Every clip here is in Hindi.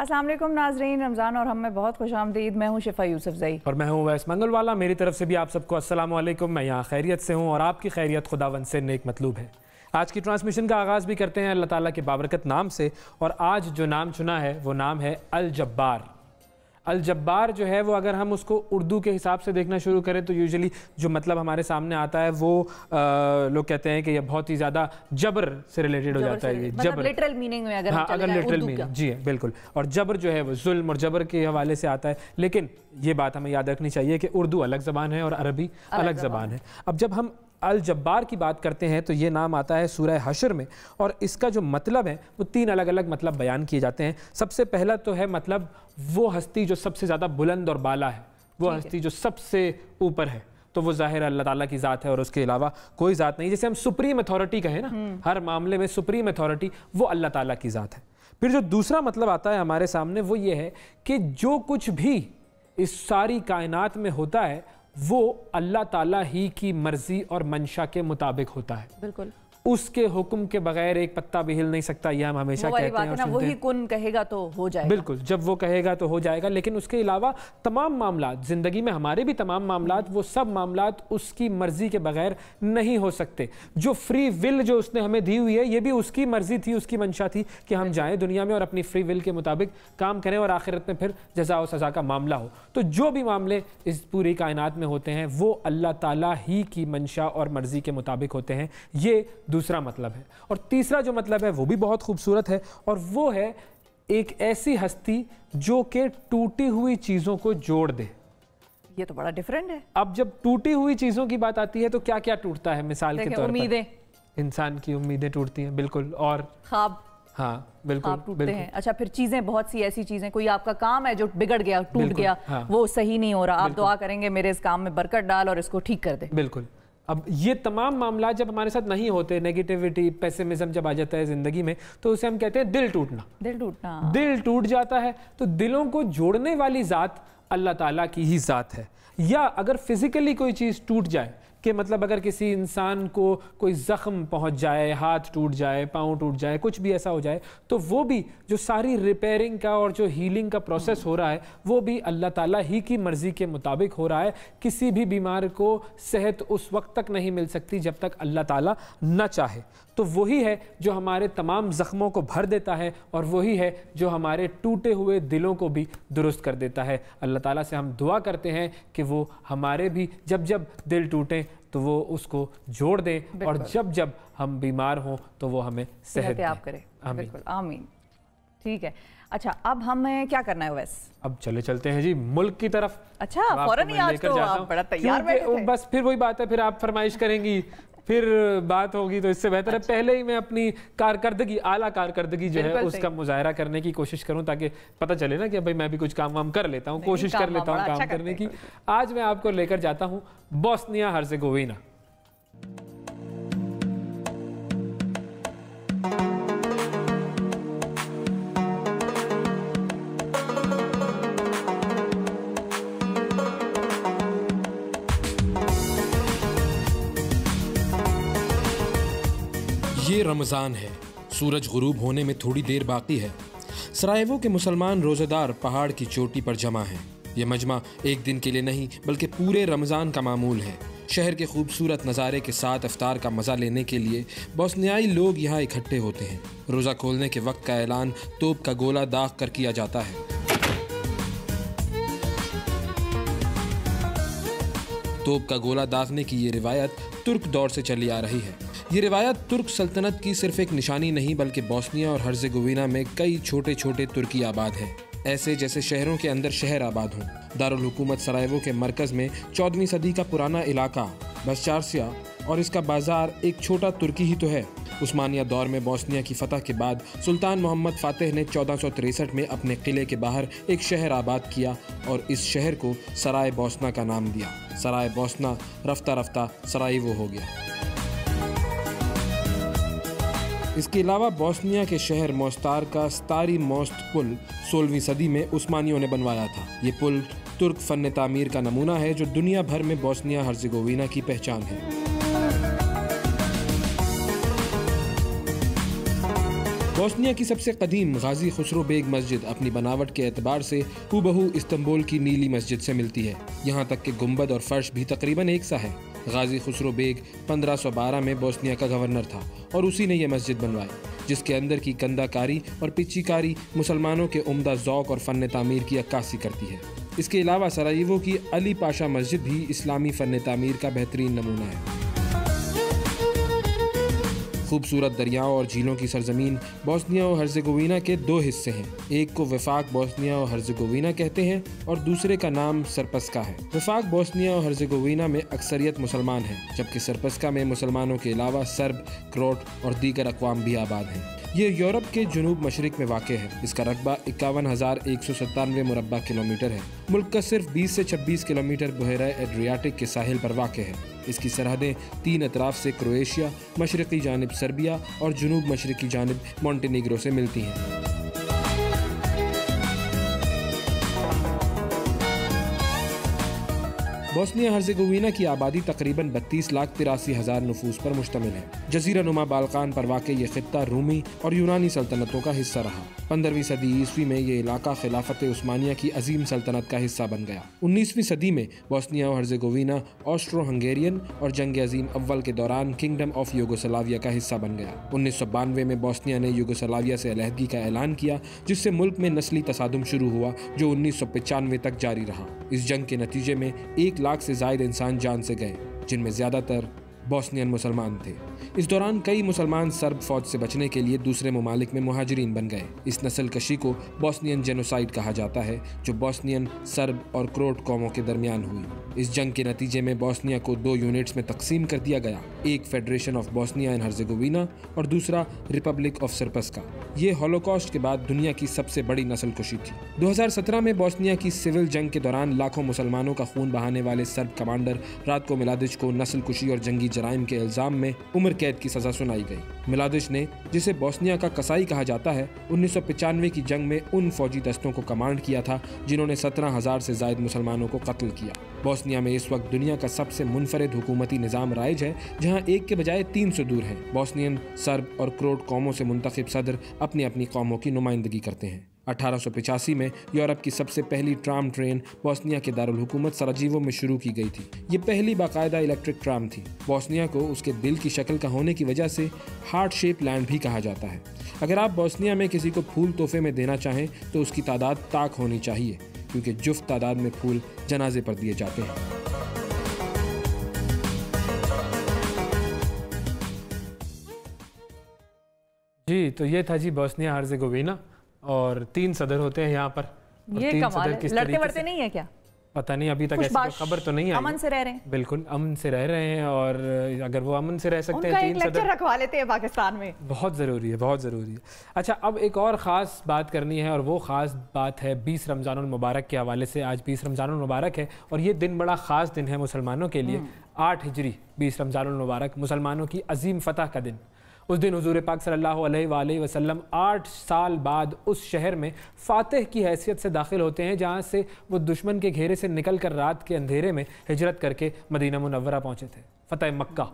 अस्सलाम वालेकुम नाज़रीन, रमज़ान और हम में बहुत खुशामदीद। मैं हूँ शिफा यूसुफज़ई और मैं हूँ वैस मंगलवाला। मेरी तरफ से भी आप सबको अस्सलाम वालेकुम। मैं यहाँ खैरियत से हूँ और आपकी खैरियत खुदावंद से नेक मतलूब है। आज की ट्रांसमिशन का आगाज़ भी करते हैं अल्लाह ताला के बाबरकत नाम से, और आज जो नाम चुना है वो नाम है अल जब्बार। अल जब्बार जो है वो अगर हम उसको उर्दू के हिसाब से देखना शुरू करें तो यूजुअली जो मतलब हमारे सामने आता है वो लोग कहते हैं कि ये बहुत ही ज़्यादा जबर से रिलेटेड हो जाता है। ये जबर लिटरल मीनिंग में अगर हाँ, अगर लिटरल मीनिंग, जी बिल्कुल। और जबर जो है वो जुल्म और जबर के हवाले से आता है। लेकिन ये बात हमें याद रखनी चाहिए कि उर्दू अलग ज़बान है और अरबी अलग ज़बान है। अब जब हम अल जब्बार की बात करते हैं तो ये नाम आता है सूरह हशर में, और इसका जो मतलब है वो 3 अलग अलग मतलब बयान किए जाते हैं। सबसे पहला तो है मतलब वो हस्ती जो सबसे ज़्यादा बुलंद और बाला है, वो हस्ती जो सबसे ऊपर है, तो वो ज़ाहिर अल्लाह ताला की ज़ात है और उसके अलावा कोई ज़ात नहीं। जैसे हम सुप्रीम अथॉरिटी कहें ना, हर मामले में सुप्रीम अथॉरिटी वो अल्लाह ताला की ज़ात है। फिर जो दूसरा मतलब आता है हमारे सामने वो ये है कि जो कुछ भी इस सारी कायनात में होता है वो अल्लाह ताला ही की मर्जी और मंशा के मुताबिक होता है। बिल्कुल, उसके हुक्म के बगैर एक पत्ता भी हिल नहीं सकता। ये हम हमेशा कहते हैं और सुनते हैं। वही कुन कहेगा तो हो जाएगा। बिल्कुल, जब वो कहेगा तो हो जाएगा। लेकिन उसके अलावा तमाम मामलात ज़िंदगी में, हमारे भी तमाम मामलात, वो सब मामलात उसकी मर्जी के बगैर नहीं हो सकते। जो फ्री विल जो उसने हमें दी हुई है, ये भी उसकी मर्जी थी, उसकी मंशा थी कि हम जाएं दुनिया में और अपनी फ्री विल के मुताबिक काम करें और आखिरत में फिर जज़ा और सज़ा का मामला हो। तो जो भी मामले इस पूरी कायनात में होते हैं वो अल्लाह ताला ही की मंशा और मर्जी के मुताबिक होते हैं। ये दूसरा मतलब है। और तीसरा जो मतलब है वो भी बहुत खूबसूरत है, और वो है एक ऐसी हस्ती जो कि टूटी हुई चीजों को जोड़ दे। ये तो बड़ा डिफरेंट है। अब जब टूटी हुई चीजों की बात आती है तो क्या क्या टूटता है? मिसाल के तौर पर इंसान की उम्मीदें टूटती हैं, बिल्कुल, और ख्वाब, हाँ बिल्कुल टूटते हैं। अच्छा, फिर चीजें, बहुत सी ऐसी चीजें, कोई आपका काम है जो बिगड़ गया, टूट गया, हाँ, वो सही नहीं हो रहा, आप दुआ करेंगे मेरे इस काम में बरकत डाल और इसको ठीक कर दे। बिल्कुल। अब ये तमाम मामला जब हमारे साथ नहीं होते, नेगेटिविटी, पेसिमिज्म जब आ जाता है जिंदगी में, तो उसे हम कहते हैं दिल टूटना। दिल टूट जाता है। तो दिलों को जोड़ने वाली ज़ात अल्लाह ताला की ही ज़ात है। या अगर फिजिकली कोई चीज़ टूट जाए, कि मतलब अगर किसी इंसान को कोई ज़ख्म पहुंच जाए, हाथ टूट जाए, पाँव टूट जाए, कुछ भी ऐसा हो जाए, तो वो भी जो सारी रिपेयरिंग का और जो हीलिंग का प्रोसेस हो रहा है वो भी अल्लाह ताला ही की मर्ज़ी के मुताबिक हो रहा है। किसी भी बीमार को सेहत उस वक्त तक नहीं मिल सकती जब तक अल्लाह ताला न चाहे। तो वही है जो हमारे तमाम ज़ख्मों को भर देता है, और वही है जो हमारे टूटे हुए दिलों को भी दुरुस्त कर देता है। अल्लाह ताला से हम दुआ करते हैं कि वो हमारे भी जब जब दिल टूटें तो वो उसको जोड़ दें, और जब जब हम बीमार हों तो वो हमें सेहत आप करें। बिल्कुल, आमीन। ठीक है। अच्छा, अब हमें क्या करना है वैस? अब चलते हैं जी मुल्क की तरफ। अच्छा, फौरन ही आज तो आप बड़ा तैयार बैठे थे। बस फिर वही बात है, फिर आप फरमाइश करेंगी, फिर बात होगी, तो इससे बेहतर है पहले ही मैं अपनी कारकर्दगी, आला कारकर्दगी जो है उसका मुजाहरा करने की कोशिश करूं, ताकि पता चले ना कि भाई मैं भी कुछ काम वाम कर लेता हूं, कोशिश कर लेता हूं काम करने की। आज मैं आपको लेकर जाता हूं बोस्निया हर्जेगोविना। ये रमज़ान है, सूरज गुरूब होने में थोड़ी देर बाकी है। सरायवो के मुसलमान रोज़ेदार पहाड़ की चोटी पर जमा हैं। ये मजमा एक दिन के लिए नहीं बल्कि पूरे रमज़ान का मामूल है। शहर के खूबसूरत नज़ारे के साथ इफ्तार का मज़ा लेने के लिए बोस्नियाई लोग यहाँ इकट्ठे होते हैं। रोज़ा खोलने के वक्त का ऐलान तोप का गोला दाग कर किया जाता है। तोप का गोला दागने की ये रिवायत तुर्क दौर से चली आ रही है। ये रिवायत तुर्क सल्तनत की सिर्फ एक निशानी नहीं बल्कि बोस्निया और हर्जेगोविना में कई छोटे छोटे तुर्की आबाद हैं, ऐसे जैसे शहरों के अंदर शहर आबाद हों। दारुल हुकूमत सरायवो के मरकज़ में 14वीं सदी का पुराना इलाका बसचारसिया और इसका बाजार एक छोटा तुर्की ही तो है। उस्मानिया दौर में बोस्निया की फतह के बाद सुल्तान मोहम्मद फ़ातिह ने 1463 में अपने किले के बाहर एक शहर आबाद किया और इस शहर को सराय बोस्ना का नाम दिया। सराय बोस्ना रफ्ता रफ्ता सरायवो हो गया। इसके अलावा बोस्निया के शहर मोस्तार का स्तारी मोस्ट पुल 16वीं सदी में उस्मानियों ने बनवाया था। ये पुल तुर्क फ़न तामीर का नमूना है जो दुनिया भर में बोस्निया हर्जेगोविना की पहचान है। बोस्निया की सबसे कदीम गाजी खुसरो बेग मस्जिद अपनी बनावट के एतबार से हूबहू इस्तांबुल की नीली मस्जिद से मिलती है। यहाँ तक कि गुंबद और फर्श भी तकरीबन एक सा है। गाजी खुसरो बेग 1512 में बोस्निया का गवर्नर था और उसी ने यह मस्जिद बनवाई, जिसके अंदर की कंदाकारी और पिच्चीकारी मुसलमानों के उम्दा ज़ौक़ और फ़न तामीर की अक्कासी करती है। इसके अलावा सरायेवो की अली पाशा मस्जिद भी इस्लामी फ़न तामीर का बेहतरीन नमूना है। खूबसूरत दरियाओं और झीलों की सरजमीन बोस्निया और हर्ज़ेगोविना के दो हिस्से हैं। एक को वफाक बोस्निया और हर्ज़ेगोविना कहते हैं और दूसरे का नाम सरपस्का है। वफाक बोस्निया और हर्ज़ेगोविना में अक्सरियत मुसलमान हैं, जबकि सरपस्का में मुसलमानों के अलावा सर्ब, क्रोट और दीगर अक़वाम भी आबाद हैं। ये यूरोप के जनूब मशरिक में वाक़ है। इसका रकबा 51,197 मुरब्बा किलोमीटर है। मुल्क का सिर्फ 20 से 26 किलोमीटर बहरा एड्रियाटिक के साहिल पर वाक़ है। इसकी सरहदें तीन अतराफ से क्रोएशिया, मशरक़ी जानिब सर्बिया और जनूब मशरक़ी जानिब मोंटेनीग्रो से मिलती हैं। बोस्निया हर्ज़ेगोविना की आबादी तकरीबन 32,83,000 नफूस पर मुश्तमिल है। जज़ीरा नुमा बाल्कान पर वाक़ ये ख़ित्ता रूमी और यूनानी सल्तनतों का हिस्सा रहा। 15वीं सदी ईस्वी में ये इलाका खिलाफत उस्मानिया की अजीम सल्तनत का हिस्सा बन गया। 19वीं सदी में बोस्निया और हर्ज़ेगोविना ऑस्ट्रो हंगेरियन और जंग अजीम अव्वल के दौरान किंगडम ऑफ यूगोस्लाविया का हिस्सा बन गया। 1992 में बोस्निया ने यूगोस्लाविया से अलहदगी का ऐलान किया, जिससे मुल्क में नस्ली तसादुम शुरू हुआ, जो 1995 तक जारी रहा। इस जंग के नतीजे में 1 लाख से ज़ायद इंसान जान से गए, जिनमें ज़्यादातर बोस्नियन मुसलमान थे। इस दौरान कई मुसलमान सर्ब फौज से बचने के लिए दूसरे ममालिक में मुहाजिरीन बन गए। इस नस्ल कशी को बोस्नियन जेनोसाइड कहा जाता है, जो बोस्नियन, सर्ब और क्रोट कौमों के दरमियान हुई। इस जंग के नतीजे में बोस्निया को 2 यूनिट्स में तकसीम कर दिया गया, एक फेडरेशन ऑफ बोस्निया एंड हर्ज़ेगोविना और दूसरा रिपब्लिक ऑफ सरपस्का। ये हॉलोकॉस्ट के बाद दुनिया की सबसे बड़ी नस्ल कुशी थी। 2017 में बोस्निया की सिविल जंग के दौरान लाखों मुसलमानों का खून बहाने वाले सर्ब कमांडर रातको मिलादिच को नस्ल कुशी और जंगी जराइम के इल्ज़ाम में उम्र कैद की सज़ा सुनाई गई। मिलादिच ने, जिसे बोस्निया का कसाई कहा जाता है, 1995 की जंग में उन फौजी दस्तों को कमांड किया था जिन्होंने 17,000 से ज़ायद मुसलमानों को कत्ल किया। बोस्निया में इस वक्त दुनिया का सबसे मुनफरिद हुकूमती निज़ाम राइज है, जहाँ एक के बजाय 300 दूर हैं। बोस्नियन, सर्ब और क्रोट कौमों से मुंतखब सदर अपनी अपनी कौमों की नुमाइंदगी करते हैं। 1885 में यूरोप की सबसे पहली ट्राम ट्रेन बोस्निया के दारुल हुकूमत सराजीवो में शुरू की गई थी। ये पहली बाकायदा इलेक्ट्रिक ट्राम थी। बोस्निया को उसके दिल की शक्ल का होने की वजह से हार्ट शेप लैंड भी कहा जाता है। अगर आप बोस्निया में किसी को फूल तोहफे में देना चाहें तो उसकी तादाद ताक होनी चाहिए, क्योंकि जुफ्त तादाद में फूल जनाजे पर दिए जाते हैं। जी, तो ये था जी बोस्निया हर्ज़ेगोविना, और 3 सदर होते हैं यहाँ पर। ये कमाल है। लड़ते वड़ते नहीं है क्या? पता नहीं, अभी तक ऐसी खबर तो नहीं आई। अमन से रह रहे हैं। बिल्कुल अमन से रह रहे हैं, और अगर वो अमन से रह सकते हैं, 3 सदर रखवा लेते हैं पाकिस्तान में। बहुत ज़रूरी है, बहुत ज़रूरी है। अच्छा, अब एक और ख़ास बात करनी है, और वो ख़ास बात है 20 रमज़ानुल मुबारक के हवाले से। आज 20 रमज़ानुल मुबारक है और ये दिन बड़ा ख़ास दिन है मुसलमानों के लिए। 8 हिजरी 20 रमज़ानुल मुबारक मुसलमानों की अजीम फ़तह का दिन। उस दिन हुजूर पाक सल्लल्लाहु अलैहि वसल्लम 8 साल बाद उस शहर में फ़ातिह की हैसियत से दाखिल होते हैं, जहाँ से वो दुश्मन के घेरे से निकल कर रात के अंधेरे में हिजरत करके मदीना मुनव्वरा पहुँचे थे। फ़तह मक्का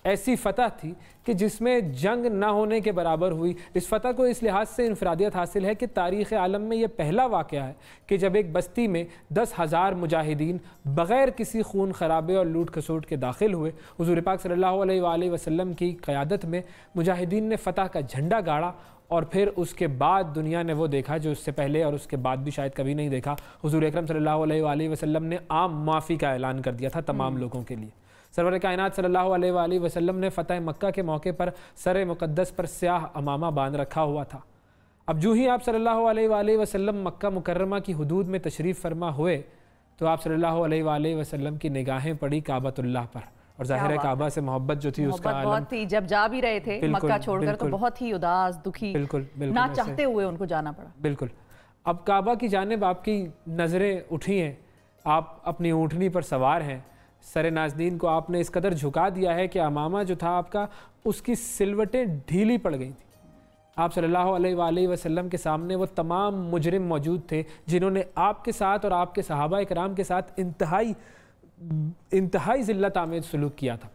ऐसी फ़तह थी कि जिसमें जंग ना होने के बराबर हुई। इस फ़तह को इस लिहाज से इनफरादियत हासिल है कि तारीख़ आलम में यह पहला वाक़या है कि जब एक बस्ती में 10,000 मुजाहिदीन बग़ैर किसी खून खराबे और लूट खसोट के दाखिल हुए। हुज़ूर पाक सल्लल्लाहु अलैहि वसल्लम की क़यादत में मुजाहिदीन ने फ़तह का झंडा गाड़ा, और फिर उसके बाद दुनिया ने वो देखा जो उससे पहले और उसके बाद भी शायद कभी नहीं देखा। हुज़ूर अकरम सल्लल्लाहु अलैहि वसल्लम ने आम माफ़ी का ऐलान कर दिया था तमाम लोगों के लिए। सरवर कायनात सल्लल्लाहु अलैहि वसल्लम ने फ़तह मक्का के मौके पर सर मुक़द्दस पर स्याह अमामा बांध रखा हुआ था। अब जो ही आप सल्लल्लाहु अलैहि वसल्लम मक्का मुकर्रमा की हुदूद में तशरीफ़ फरमा हुए, तो आप सल्लल्लाहु अलैहि वसल्लम की निगाहें पड़ी काबतुल्लाह पर, और ज़ाहिर है काबा से मोहब्बत जो थी उसका आलम बहुत थी। जब जा भी रहे थे मक्का छोड़कर तो बहुत ही उदास, दुखी, बिल्कुल ना चाहते हुए उनको जाना पड़ा। बिल्कुल। अब काबा की जानिब आपकी नज़रें उठी हैं, आप अपनी ऊँटनी पर सवार हैं, सर नाज़नीन को आपने इस कदर झुका दिया है कि अमामा जो था आपका, उसकी सिलवटें ढीली पड़ गई थी। आप सल्लल्लाहु अलैहि वसल्लम के सामने वो तमाम मुजरिम मौजूद थे जिन्होंने आपके साथ और आपके सहाबा इकराम के साथ इंतहाई ज़िल्लत आमेज़ सलूक किया था।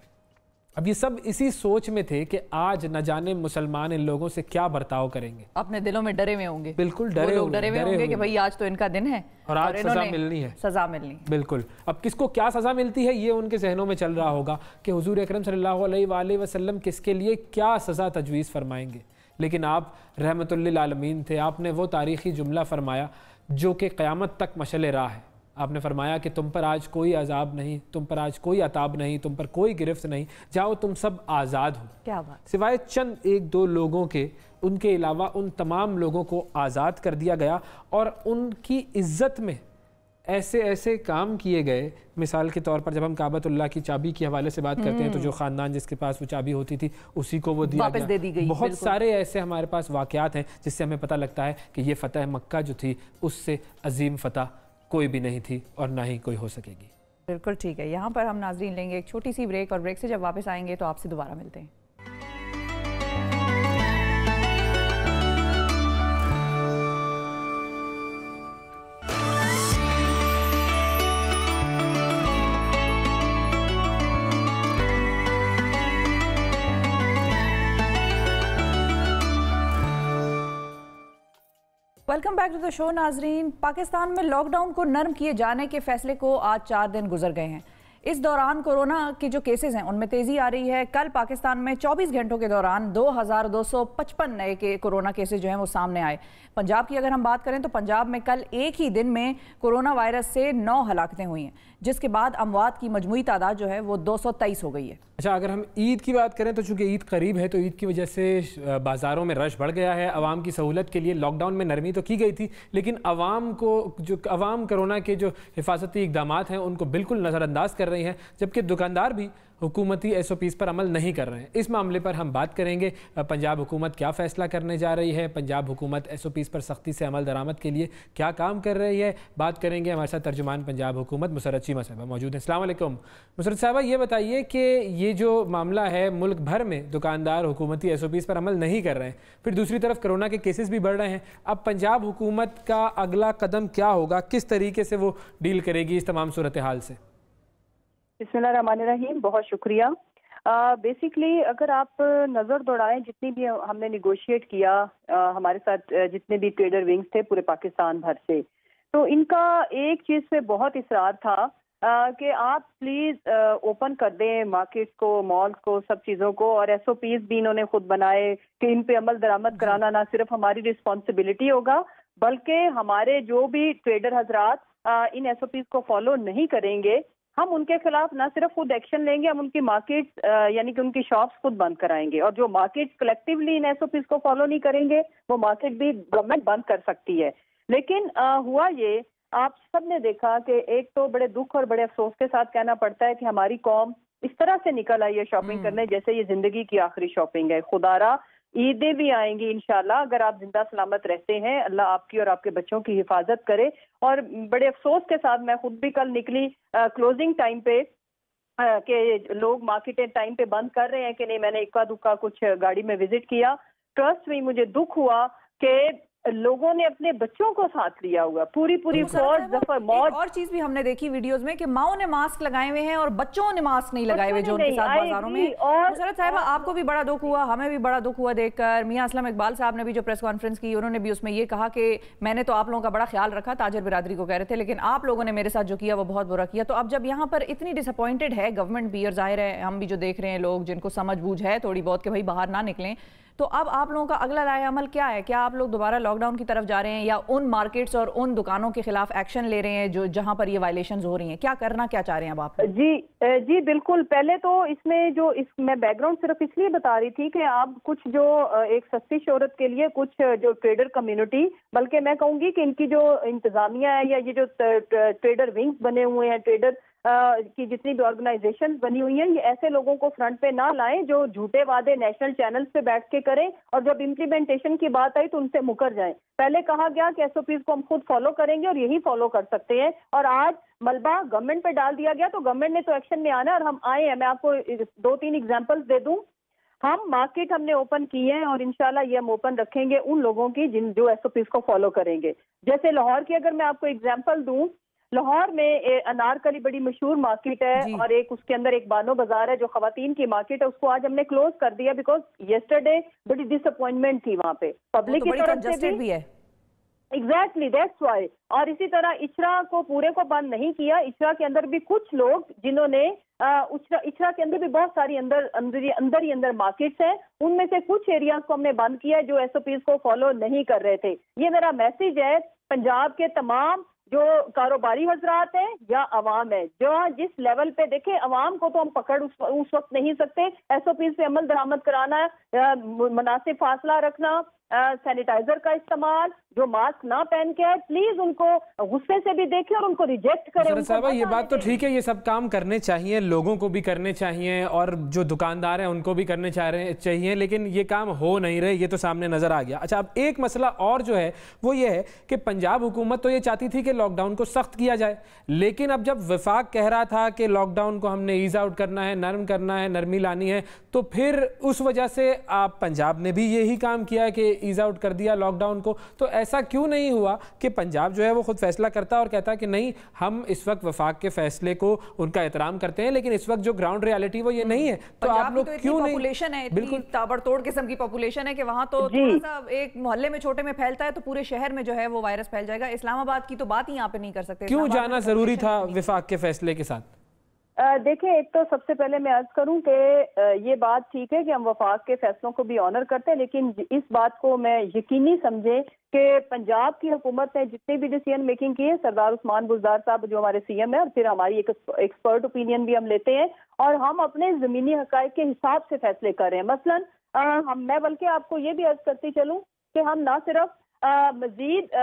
अब ये सब इसी सोच में थे कि आज न जाने मुसलमान इन लोगों से क्या बर्ताव करेंगे। अपने दिलों में डरे हुए होंगे, बिल्कुल डरे हुए होंगे कि भाई आज तो इनका दिन है और आज सजा मिलनी है, सजा मिलनी। बिल्कुल। अब किसको क्या सजा मिलती है ये उनके जहनों में चल रहा होगा कि हुजूर अकरम सल्लल्लाहु अलैहि वसल्लम किसके लिए क्या सजा तजवीज़ फरमाएंगे। लेकिन आप रहमतुल्लिल आलमीन थे, आपने वो तारीख़ी जुमला फरमाया जो कि क़यामत तक मशअल राह है। आपने फरमाया कि तुम पर आज कोई अजाब नहीं, तुम पर आज कोई अताब नहीं, तुम पर कोई गिरफ्त नहीं, जाओ तुम सब आज़ाद हो। क्या बात। सिवाय चंद एक दो लोगों के, उनके अलावा उन तमाम लोगों को आज़ाद कर दिया गया और उनकी इज़्ज़त में ऐसे ऐसे काम किए गए। मिसाल के तौर पर जब हम काबतुल्लाह की चाबी के हवाले से बात करते हैं तो जो ख़ानदान जिसके पास वो चाबी होती थी उसी को वो वापस दे दी गई। बहुत सारे ऐसे हमारे पास वाक़यात हैं जिससे हमें पता लगता है कि ये फ़तह मक्का जो थी उससे अजीम फ़तह कोई भी नहीं थी और ना ही कोई हो सकेगी। बिल्कुल ठीक है। यहाँ पर हम नाज़रीन लेंगे एक छोटी सी ब्रेक और ब्रेक से जब वापस आएंगे तो आपसे दोबारा मिलते हैं। Welcome back to the show नाजरीन। पाकिस्तान में लॉकडाउन को नरम किए जाने के फैसले को आज 4 दिन गुजर गए हैं। इस दौरान कोरोना के जो केसेस हैं उनमें तेज़ी आ रही है। कल पाकिस्तान में 24 घंटों के दौरान 2255 नए के कोरोना केसेस जो हैं वो सामने आए। पंजाब की अगर हम बात करें तो पंजाब में कल एक ही दिन में कोरोना वायरस से 9 हलाकतें हुई हैं, जिसके बाद अमवात की मजमूई तादाद जो है वो 223 हो गई है। अच्छा, अगर हम ईद की बात करें तो चूंकि ईद करीब है तो ईद की वजह से बाज़ारों में रश बढ़ गया है। आवाम की सहूलत के लिए लॉकडाउन में नरमी तो की गई थी, लेकिन आवाम कोरोना के जो हिफाजती इकदाम हैं उनको बिल्कुल नज़रअंदाज कर रही हैं, जबकि दुकानदार भी हुकूमती SOPs पर अमल नहीं कर रहे हैं। इस मामले पर हम बात करेंगे। पंजाब हुकूमत क्या फ़ैसला करने जा रही है, पंजाब हुकूमत SOPs पर सख्ती से अमल दरामद के लिए क्या काम कर रही है, बात करेंगे। हमारे साथ तर्जुमान पंजाब हुकूमत मुसर्रत चीमा साहबा मौजूद हैं। अस्सलाम वालेकुम मुसर्रत साहबा, ये बताइए कि ये जो मामला है मुल्क भर में दुकानदार हुकूमती SOPs पर अमल नहीं कर रहे हैं, फिर दूसरी तरफ कोरोना के केसेस भी बढ़ रहे हैं। अब पंजाब हुकूमत का अगला कदम क्या होगा, किस तरीके से वो डील करेगी इस तमाम सूरत हाल से? बिस्मिल्लाहिर्रहमानिर्रहीम, बहुत शुक्रिया। बेसिकली अगर आप नज़र दौड़ाएं, जितनी भी हमने निगोशिएट किया हमारे साथ जितने भी ट्रेडर विंग्स थे पूरे पाकिस्तान भर से, तो इनका एक चीज़ पे बहुत इसरार था कि आप प्लीज़ ओपन कर दें मार्केट को, मॉल को, सब चीज़ों को। और SOPs भी इन्होंने खुद बनाए कि इन पे अमल दरामद कराना ना सिर्फ हमारी रिस्पॉन्सिबिलिटी होगा, बल्कि हमारे जो भी ट्रेडर हजरात इन SOPs को फॉलो नहीं करेंगे, हम उनके खिलाफ ना सिर्फ खुद एक्शन लेंगे, हम उनकी मार्केट यानी कि उनकी शॉप्स खुद बंद कराएंगे। और जो मार्केट कलेक्टिवली इन SOPs को फॉलो नहीं करेंगे वो मार्केट भी गवर्नमेंट बंद कर सकती है। लेकिन हुआ ये, आप सब ने देखा कि एक तो बड़े दुख और बड़े अफसोस के साथ कहना पड़ता है कि हमारी कौम इस तरह से निकल आई है शॉपिंग करने जैसे ये जिंदगी की आखिरी शॉपिंग है। खुदारा ईदें भी आएंगी इंशाल्लाह, अगर आप जिंदा सलामत रहते हैं, अल्लाह आपकी और आपके बच्चों की हिफाजत करे। और बड़े अफसोस के साथ मैं खुद भी कल निकली क्लोजिंग टाइम पे कि लोग मार्केटें टाइम पे बंद कर रहे हैं कि नहीं, मैंने इक्का दुक्का कुछ गाड़ी में विजिट किया। ट्रस्ट में मुझे दुख हुआ कि लोगों ने अपने बच्चों को साथ लिया हुआ, पूरी फौज जफर मौज। और चीज भी हमने देखी वीडियोस में कि माओ ने मास्क लगाए हुए हैं और बच्चों ने मास्क नहीं लगाए हुए जो उनके साथ बाजारों में। और मुसर्रत साहिबा, आपको भी बड़ा दुख हुआ, हमें भी बड़ा दुख हुआ देखकर। मियां असलम इकबाल साहब ने भी जो प्रेस कॉन्फ्रेंस की, उन्होंने भी उसमें ये कहा कि मैंने तो आप लोगों का बड़ा ख्याल रखा, ताजर बिरादरी को कह रहे थे, लेकिन आप लोगों ने मेरे साथ जो किया वो बहुत बुरा किया। तो अब जब यहाँ पर इतनी डिसअपॉइंटेड है गवर्नमेंट भी, और जाहिर है हम भी जो देख रहे हैं लोग जिनको समझ बूझ है थोड़ी बहुत कि भाई बाहर ना निकलें, तो अब आप लोगों का अगला राय अमल क्या है? क्या आप लोग दोबारा लॉकडाउन की तरफ जा रहे हैं या उन मार्केट्स और उन दुकानों के खिलाफ एक्शन ले रहे हैं जो जहां पर ये वायलेशंस हो रही हैं? क्या करना क्या चाह रहे हैं अब आप? जी बिल्कुल। पहले तो इसमें जो मैं बैकग्राउंड सिर्फ इसलिए बता रही थी कि आप कुछ जो एक सस्ती शोहरत के लिए कुछ जो ट्रेडर कम्युनिटी, बल्कि मैं कहूँगी कि इनकी जो इंतजामिया है या ये जो ट्रेडर विंग्स बने हुए हैं, ट्रेडर की जितनी भी ऑर्गेनाइजेशन बनी हुई हैं, ये ऐसे लोगों को फ्रंट पे ना लाएं जो झूठे वादे नेशनल चैनल्स पे बैठ के करें और जब इम्प्लीमेंटेशन की बात आई तो उनसे मुकर जाएं। पहले कहा गया कि SOPs को हम खुद फॉलो करेंगे और यही फॉलो कर सकते हैं, और आज मलबा गवर्नमेंट पे डाल दिया गया तो गवर्नमेंट ने तो एक्शन में आना है और हम आए हैं। मैं आपको 2-3 एग्जाम्पल्स दे दूं। हम मार्केट हमने ओपन की है और इंशाल्लाह ये हम ओपन रखेंगे उन लोगों की जो SOPs को फॉलो करेंगे। जैसे लाहौर की अगर मैं आपको एग्जाम्पल दूं, लाहौर में अनारकली बड़ी मशहूर मार्केट है और एक उसके अंदर एक बानो बाजार है जो खवातीन की मार्केट है, उसको आज हमने क्लोज कर दिया बिकॉज येस्टरडे बड़ी डिसअपॉइंटमेंट थी वहाँ पे पब्लिक की तरफ से भी है। Exactly that's why. और इसी तरह इचरा को पूरे को बंद नहीं किया, इचरा के अंदर भी कुछ लोग जिन्होंने इचरा के अंदर भी बहुत सारी अंदर मार्केट्स हैं, उनमें से कुछ एरियाज को हमने बंद किया जो एसओपीज को फॉलो नहीं कर रहे थे। ये मेरा मैसेज है पंजाब के तमाम जो कारोबारी हजरात हैं या अवाम है, जो जिस लेवल पे देखे अवाम को तो हम पकड़ उस वक्त नहीं सकते, एसओपीज पे अमल दरामद कराना, मुनासिब फासला रखना, सैनिटाइजर का इस्तेमाल, जो मास्क ना पहन के है प्लीज उनको गुस्से से भी देखें और उनको रिजेक्ट करें। साहबा ये बात तो ठीक है, ये सब काम करने चाहिए, लोगों को भी करने चाहिए और जो दुकानदार हैं उनको भी करने चाहिए, लेकिन ये काम हो नहीं रहे, ये तो सामने नजर आ गया। अच्छा, अब एक मसला और जो है वो ये है कि पंजाब हुकूमत तो ये चाहती थी कि लॉकडाउन को सख्त किया जाए, लेकिन अब जब वफाक कह रहा था कि लॉकडाउन को हमने ईज आउट करना है, नरम करना है, नरमी लानी है, तो फिर उस वजह से आप पंजाब ने भी यही काम किया है कि ईज आउट कर दिया लॉकडाउन को। तो ऐसा क्यों नहीं हुआ कि पंजाब जो है वो खुद फैसला करता और कहता कि नहीं, हम इस वक्त वफाक के फैसले को उनका एहतराम करते हैं, लेकिन इस वक्त जो ग्राउंड रियलिटी वो ये नहीं है, तो आप लोग क्यों नहीं? पॉपुलेशन है, बिल्कुल ताबड़तोड़ किस्म की पॉपुलेशन है कि वहां तो थोड़ा सा एक मोहल्ले में छोटे में फैलता है तो पूरे शहर में जो है वो वायरस फैल जाएगा। इस्लामाबाद की तो बात ही यहाँ पे नहीं कर सकते। क्यों जाना जरूरी था वफाक के फैसले के साथ? देखिए, एक तो सबसे पहले मैं अर्ज करूं कि ये बात ठीक है कि हम वफाक के फैसलों को भी ऑनर करते हैं, लेकिन इस बात को मैं यकीनी समझे कि पंजाब की हुकूमत ने जितनी भी डिसीजन मेकिंग की है, सरदार उस्मान बुज़दार साहब जो हमारे सीएम है, और फिर हमारी एक एक्सपर्ट ओपिनियन भी हम लेते हैं और हम अपने जमीनी हकायक के हिसाब से फैसले कर रहे हैं। मसलन मैं बल्कि आपको ये भी अर्ज करती चलूँ कि हम ना सिर्फ मजीद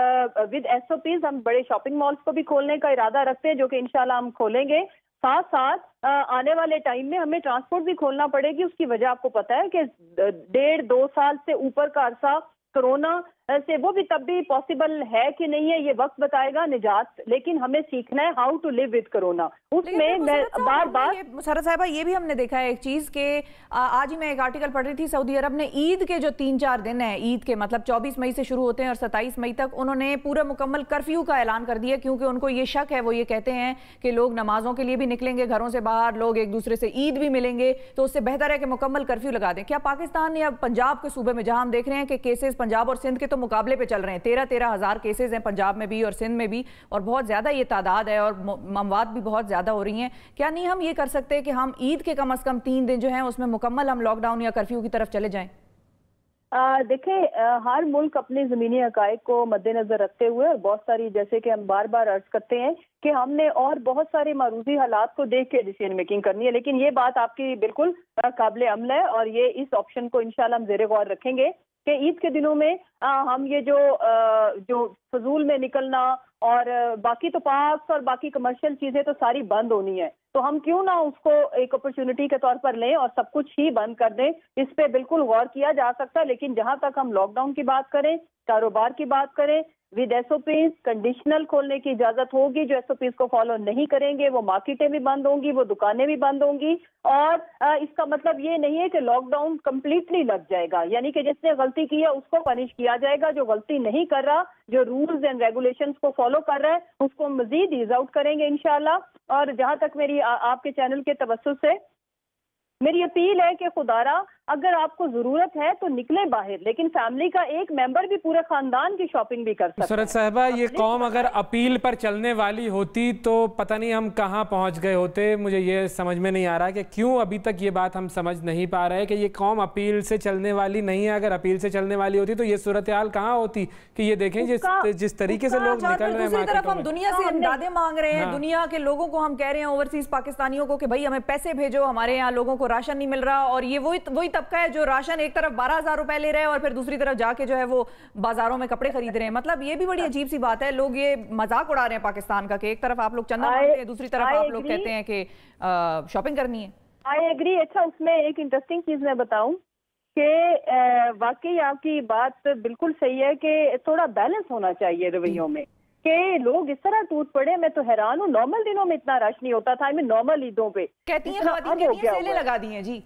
विद एसओपीज हम बड़े शॉपिंग मॉल्स को भी खोलने का इरादा रखते हैं जो कि इंशाल्लाह हम खोलेंगे, साथ साथ आने वाले टाइम में हमें ट्रांसपोर्ट भी खोलना पड़ेगी। उसकी वजह आपको पता है कि 1.5-2 साल से ऊपर का अरसा कोरोना से, वो भी तब भी पॉसिबल है कि नहीं है ये वक्त बताएगा निजात, लेकिन हमें सीखना है how to live with corona. उसमें मैं बार मुशर्रत साहिबा ये भी हमने देखा है एक चीज के आज ही मैं एक आर्टिकल पढ़ रही थी, सऊदी अरब ने ईद के जो 3-4 दिन है, ईद के मतलब 24 मई से शुरू होते हैं और 27 मई तक, उन्होंने पूरा मुकम्मल कर्फ्यू का ऐलान कर दिया क्योंकि उनको ये शक है, वो ये कहते हैं कि लोग नमाजों के लिए भी निकलेंगे घरों से बाहर, लोग एक दूसरे से ईद भी मिलेंगे, तो उससे बेहतर है कि मुकम्मल कर्फ्यू लगा दें। क्या पाकिस्तान या पंजाब के सूबे में, जहां हम देख रहे हैं कि केसेस पंजाब और सिंध के तो मुकाबले पे चल रहे हैं, 13-13 हज़ार केसेस हैं पंजाब में भी और सिंध में भी, और बहुत ज्यादा ये तादाद है और ममवात भी बहुत ज्यादा हो रही हैं, क्या नहीं हम ये कर सकते कि हम ईद के कम से कम 3 दिन जो हैं उसमें मुकम्मल हम लॉकडाउन या कर्फ्यू की तरफ चले जाएं? देखें, हर मुल्क अपने ज़मीनी हकायक को मद्देनजर रखते हुए, और बहुत सारी, जैसे कि हम बार बार अर्ज करते हैं कि हमने और बहुत सारे मारूजी हालात को देख के डिसीजन मेकिंग करनी है, लेकिन ये बात आपकी बिल्कुल काबिल अमल है और ये इस ऑप्शन को इंशाल्लाह हम ज़ेरे गौर रखेंगे कि ईद के दिनों में हम ये जो फजूल में निकलना और बाकी तो पार्क्स और बाकी कमर्शियल चीजें तो सारी बंद होनी है, तो हम क्यों ना उसको एक अपॉर्चुनिटी के तौर पर लें और सब कुछ ही बंद कर दें। इस पे बिल्कुल गौर किया जा सकता है, लेकिन जहां तक हम लॉकडाउन की बात करें, कारोबार की बात करें, विद एसओपीज कंडीशनल खोलने की इजाजत होगी। जो एसओपीज को फॉलो नहीं करेंगे वो मार्केटें भी बंद होंगी, वो दुकानें भी बंद होंगी, और इसका मतलब ये नहीं है कि लॉकडाउन कंप्लीटली लग जाएगा, यानी कि जिसने गलती की है उसको पनिश किया जाएगा। जो गलती नहीं कर रहा, जो रूल्स एंड रेगुलेशंस को फॉलो कर रहा है, उसको मजीद ईज आउट करेंगे इंशाल्लाह। और जहां तक मेरी आपके चैनल के तवज्जुह से मेरी अपील है कि खुदारा अगर आपको जरूरत है तो निकले बाहर, लेकिन फैमिली का एक मेंबर भी पूरे खानदान की शॉपिंग भी कर सकता है। सरत साहिबा, ये कौम अगर अपील पर चलने वाली होती तो पता नहीं हम कहां पहुंच गए होते। मुझे ये समझ में नहीं आ रहा कि क्यों अभी तक ये बात हम समझ नहीं पा रहे कि ये कौम अपील से चलने वाली नहीं है। अगर अपील से चलने वाली होती तो ये सूरत हाल कहाँ होती कि ये देखें जिस तरीके से लोग निकल रहे हैं। दूसरी तरफ हम दुनिया से इमदादें मांग रहे हैं, दुनिया के लोगों को हम कह रहे हैं, ओवरसीज पाकिस्तानियों को, कि भाई हमें पैसे भेजो, हमारे यहाँ लोगों को राशन नहीं मिल रहा, और ये वही तबका है जो राशन एक तरफ 12,000 रुपए ले रहे हैं और फिर दूसरी तरफ जाके जो है वो बाजारों में कपड़े खरीद रहे हैं। मतलब ये भी बड़ी अजीब सी बात है। लोग ये मजाक उड़ा रहे हैं पाकिस्तान का कि एक तरफ आप लोग चंदा मांगते हैं, दूसरी तरफ आप लोग कहते हैं कि शॉपिंग करनी है। I agree. अच्छा, उसमें एक इंटरेस्टिंग चीज मैं बताऊं कि वाकई आपकी बात बिल्कुल सही है कि थोड़ा बैलेंस होना चाहिए रवैयों में, कि लोग इस तरह टूट पड़े। मैं तो हैरान हूँ, नॉर्मल दिनों में इतना रश नहीं होता था, नॉर्मल ईदों पे कहती हैं सेलें लगा दी हैं जी।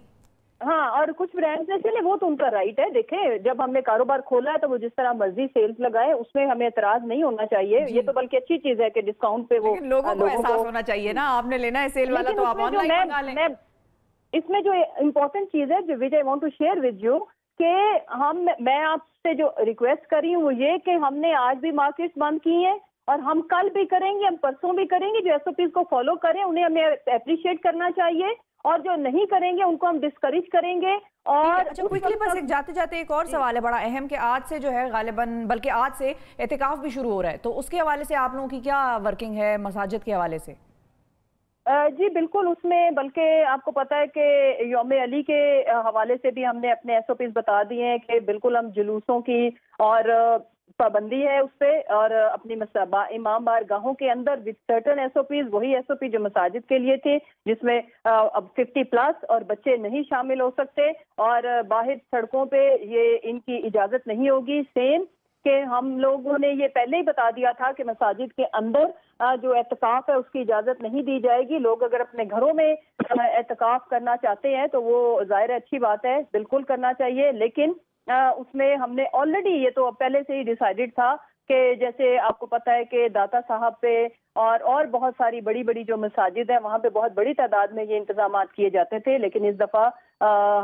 हाँ, और कुछ ब्रांड्स ने चले वो तो उनका राइट है। देखें, जब हमने कारोबार खोला है तो वो जिस तरह मर्जी सेल्स लगाए, उसमें हमें एतराज नहीं होना चाहिए। ये तो बल्कि अच्छी चीज है कि डिस्काउंट पे वो लोगों को एहसास होना चाहिए ना, आपने लेना है सेल वाला तो आप ऑनलाइन मंगा लें। इसमें जो इम्पोर्टेंट चीज है जो which I want to share with you कि मैं आपसे जो रिक्वेस्ट कर रही हूँ वो ये कि हमने आज भी मार्केट्स बंद की हैं और हम कल भी करेंगे, हम परसों भी करेंगे। जो एसओपीज को फॉलो करें उन्हें हमें अप्रिशिएट करना चाहिए, और जो नहीं करेंगे उनको हम डिस्करेज करेंगे। और अच्छा, क्विकली बस एक जाते जाते एक और सवाल है बड़ा अहम कि आज से जो है गालिबन, बल्कि आज से एतिकाफ भी शुरू हो रहा है, तो उसके हवाले से आप लोगों की क्या वर्किंग है मसाजिद के हवाले से? जी बिल्कुल, उसमें बल्कि आपको पता है कि यौम अली के हवाले से भी हमने अपने एसओपीज बता दिए हैं कि बिल्कुल हम जुलूसों की और पाबंदी है उस पर, और अपनी इमाम बारगाहों के अंदर विद सर्टन एसओपीज, वही एसओपी जो मसाजिद के लिए थे, जिसमें अब 50+ और बच्चे नहीं शामिल हो सकते, और बाहर सड़कों पे ये इनकी इजाजत नहीं होगी। सेम कि हम लोगों ने ये पहले ही बता दिया था कि मसाजिद के अंदर जो एतकाफ है उसकी इजाजत नहीं दी जाएगी। लोग अगर अपने घरों में एतकाफ करना चाहते हैं तो वो जाहिर अच्छी बात है, बिल्कुल करना चाहिए, लेकिन उसमें हमने ऑलरेडी ये तो पहले से ही डिसाइडेड था कि जैसे आपको पता है कि दाता साहब पे और बहुत सारी बड़ी बड़ी जो मसाजिद है वहाँ पे बहुत बड़ी तादाद में ये इंतजाम किए जाते थे, लेकिन इस दफ़ा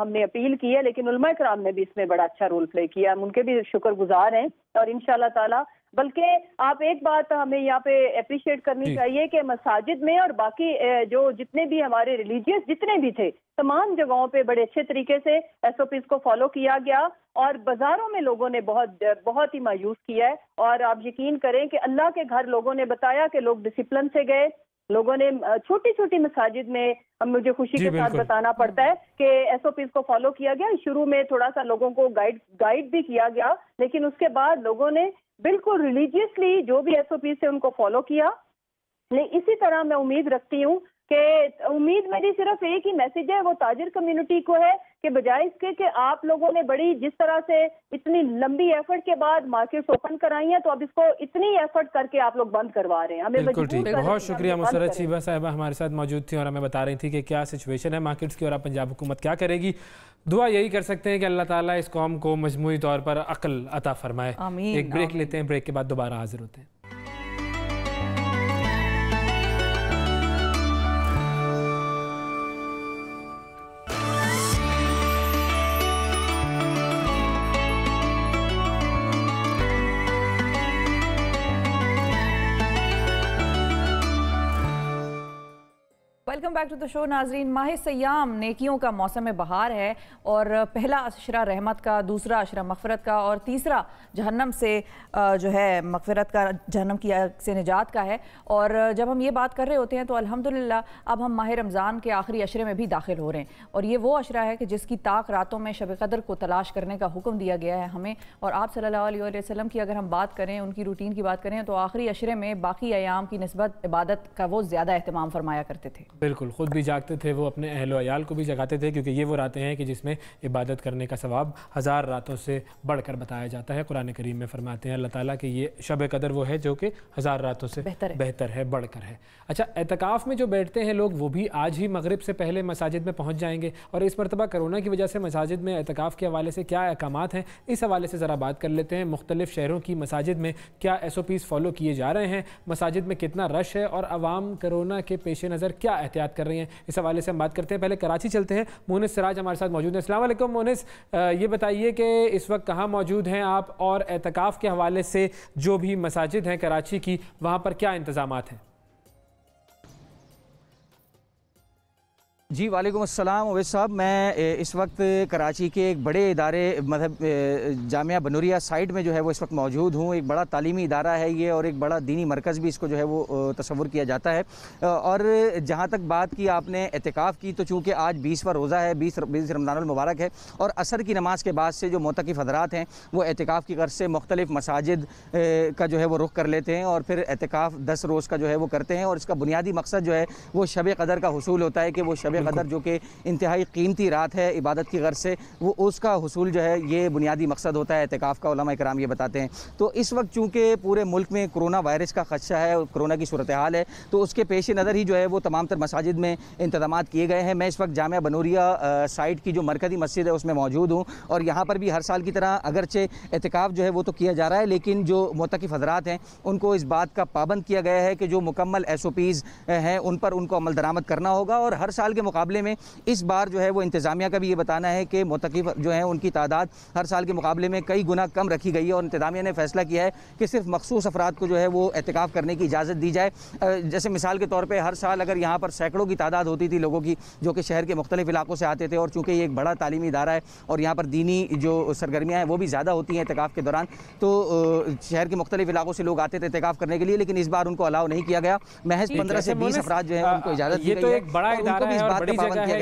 हमने अपील की है, लेकिन उलमा कराम ने भी इसमें बड़ा अच्छा रोल प्ले किया, हम उनके भी शुक्रगुजार हैं। और इंशाल्लाह ताला बल्कि आप एक बात हमें यहाँ पे अप्रिशिएट करनी चाहिए कि मसाजिद में और बाकी जो जितने भी हमारे रिलीजियस जितने भी थे तमाम जगहों पे बड़े अच्छे तरीके से एसओपीज को फॉलो किया गया, और बाजारों में लोगों ने बहुत ही मायूस किया है। और आप यकीन करें कि अल्लाह के घर लोगों ने बताया कि लोग डिसिप्लिन से गए, लोगों ने छोटी छोटी मसाजिद में, हम मुझे खुशी के साथ बताना पड़ता है कि एसओपीज को फॉलो किया गया। शुरू में थोड़ा सा लोगों को गाइड भी किया गया, लेकिन उसके बाद लोगों ने बिल्कुल रिलीजियसली जो भी एसओपी से उनको फॉलो किया। इसी तरह मैं उम्मीद रखती हूँ कि उम्मीद मेरी सिर्फ एक ही मैसेज है, वो ताजिर कम्युनिटी को है कि बजाय इसके कि आप लोगों ने बड़ी जिस तरह से इतनी लंबी एफर्ट के बाद मार्केट्स ओपन कराई हैं, तो अब इसको इतनी एफर्ट करके आप लोग बंद करवा रहे हैं। हमें बिल्कुल ठीक, बहुत शुक्रिया। मुसर्रत शीबा साहिबा हमारे साथ मौजूद थी और हमें बता रही थी कि क्या सिचुएशन है मार्केट्स की और अब पंजाब हुकूमत क्या करेगी। दुआ यही कर सकते हैं कि अल्लाह ताला इस कौम को मजमूई तौर पर अक्ल अता फरमाए। एक ब्रेक लेते हैं, ब्रेक के बाद दोबारा हाजिर होते हैं। Welcome back to the show नाजरीन। माह सयाम नेकियों का मौसम बहार है, और पहला अशरा रहमत का, दूसरा अशरा मगफरत का, और तीसरा जहन्नम से जो है मगफरत का, जहन्नम की से निजात का है। और जब हम ये बात कर रहे होते हैं तो अल्हम्दुलिल्लाह अब हम माह रमज़ान के आखिरी अशरे में भी दाखिल हो रहे हैं, और ये वो अशरा है कि जिसकी ताक रातों में शब क़द्र को तलाश करने का हुक्म दिया गया है हमें। और आप सल्लल्लाहु अलैहि वसल्लम की अगर हम बात करें, उनकी रूटीन की बात करें, तो आखिरी अशरे में बाकी अयाम की निस्बत इबादत का वो ज़्यादा अहतमाम फरमाया करते थे। बिल्कुल, खुद भी जागते थे, वो अपने अहलो अयाल को भी जगाते थे, क्योंकि ये वो रातें हैं कि जिसमें इबादत करने का सवाब 1000 रातों से बढ़कर बताया जाता है। कुरान करीम में फरमाते हैं अल्लाह ताला कि ये शब कदर वो है जो कि 1000 रातों से बेहतर है, बढ़कर है। अच्छा, एतकाफ़ में जो बैठते हैं लोग, वो भी आज ही मगरिब से पहले मसाजिद में पहुँच जाएंगे, और इस मरतबा कोरोना की वजह से मसाजिद में एतकाफ़ के हवाले से क्या अहकामात हैं, इस हवाले से ज़रा बात कर लेते हैं। मुख्तलिफ़ शहरों की मसाजिद में क्या SOPs फॉलो किए जा रहे हैं, मसाजिद में कितना रश है, और आवाम कोरोना के पेश नज़र क्या एहतियात कर रही हैं, इस हवाले से हम बात करते हैं। पहले कराची चलते हैं, मोनिस सिराज हमारे साथ मौजूद हैं। अस्सलाम वालेकुम मोनिस, ये बताइए कि इस वक्त कहाँ मौजूद हैं आप, और एतकाफ़ के हवाले से जो भी मसाजिद हैं कराची की, वहाँ पर क्या इंतज़ामात हैं? जी वालेकुम अस्सलाम ओवैस साहब, मैं इस वक्त कराची के एक बड़े इदारे मतलब जामिया बनूरिया साइड में जो है वो इस वक्त मौजूद हूँ। एक बड़ा तालीमी इदारा है ये, और एक बड़ा दीनी मरकज़ भी इसको जो है वो तस्वुर किया जाता है। और जहाँ तक बात की आपने एतिकाफ़ की, तो चूँकि आज 20वां रोज़ा है, 20 रमज़ानुल मुबारक है, और असर की नमाज के बाद से जो मोतकिफ़ हज़रात हैं वो एतिकाफ़ की गर्ज़ से मुख्तलिफ़ मसाजिद का जो है वो रुख कर लेते हैं, और फिर एतिकाफ़ 10 रोज़ का जो है वो करते हैं। और इसका बुनियादी मकसद जो है वो शब क़दर का हुसूल होता है कि वो शब कदर जो कि इंतहाई कीमती रात है इबादत की गर्ज से, वो उसका हुसूल जो है ये बुनियादी मकसद होता है एतिकाफ़ का, उलमा इकराम ये बताते हैं। तो इस वक्त चूँकि पूरे मुल्क में कोरोना वायरस का खदशा है, कोरोना की सूरत हाल है, तो उसके पेश नज़र ही जो है वो तमाम तर मसाजिद में इंतजाम किए गए हैं। मैं इस वक्त जामिया बनूरिया साइट की जो मरकज़ी मस्जिद है उसमें मौजूद हूँ, और यहाँ पर भी हर साल की तरह अगरचे एतिकाफ़ जो है वो तो किया जा रहा है, लेकिन जो मुतकिफ़ हज़रात हैं उनको इस बात का पाबंद किया गया है कि जो मुकम्मल SOPs हैं उन पर उनको अमल दरामद करना होगा। और हर साल के मुकाबले में इस बार जो है वो इंतज़ामिया का भी ये बताना है कि मुतकिफ़ जो है उनकी तादाद हर साल के मुकाबले में कई गुना कम रखी गई है, और इंतज़ामिया ने फैसला किया है कि सिर्फ मखसूस अफराद को जो है वो एतिकाफ़ करने की इजाज़त दी जाए। जैसे मिसाल के तौर पर हर साल अगर यहाँ पर सैकड़ों की तादाद होती थी लोगों की जो कि शहर के मुख्तलिफ इलाकों से आते थे, और चूँकि ये एक बड़ा तालीमी इदारा है और यहाँ पर दीनी जो सरगर्मियाँ हैं वो भी ज़्यादा होती हैं एतिकाफ़ के दौरान, तो शहर के मुख्तलिफ इलाकों से लोग आते थे एतिकाफ़ करने के लिए, लेकिन इस बार उनको अलाउ नहीं किया गया। महज 15 से 20 अफराद जो है उनको इजाज़त दी गई है। ये तो एक बड़ा इदारा है और बड़ी जगह है,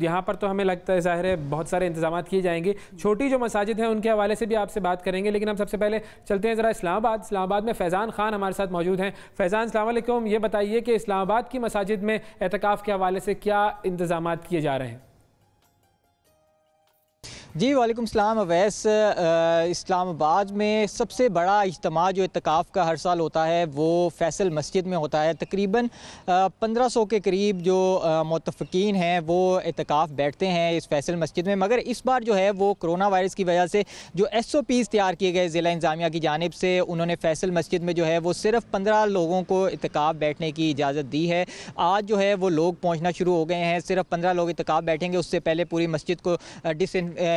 यहाँ पर तो हमें लगता है ज़ाहिर है बहुत सारे इंतजाम किए जाएंगे। छोटी जो मसाजिद हैं उनके हवाले से भी आपसे बात करेंगे, लेकिन हम सबसे पहले चलते हैं ज़रा इस्लामाबाद में फैज़ान खान हमारे साथ मौजूद हैं। फैज़ान अस्सलाम वालेकुम, ये बताइए कि इस्लामाबाद की मसाजिद में एतिकाफ़ के हवाले से क्या इंतजाम किए जा रहे हैं? जी वालेकुम सलाम अवैस। इस्लामाबाद में सबसे बड़ा इज्तिमा जो एतिकाफ़ का हर साल होता है वो फैसल मस्जिद में होता है। तकरीबन 1500 के करीब जो मुतफ़क़ीन हैं वो एतिकाफ़ बैठते हैं इस फैसल मस्जिद में, मगर इस बार जो है वो कोरोना वायरस की वजह से जो SOPs तैयार किए गए ज़िला इंतज़ामिया की जानिब से, उन्होंने फैसल मस्जिद में जो है वो सिर्फ 15 लोगों को एतिकाफ़ बैठने की इजाज़त दी है। आज जो है वो लोग पहुँचना शुरू हो गए हैं, सिर्फ 15 लोग एतिकाफ़ बैठेंगे। उससे पहले पूरी मस्जिद को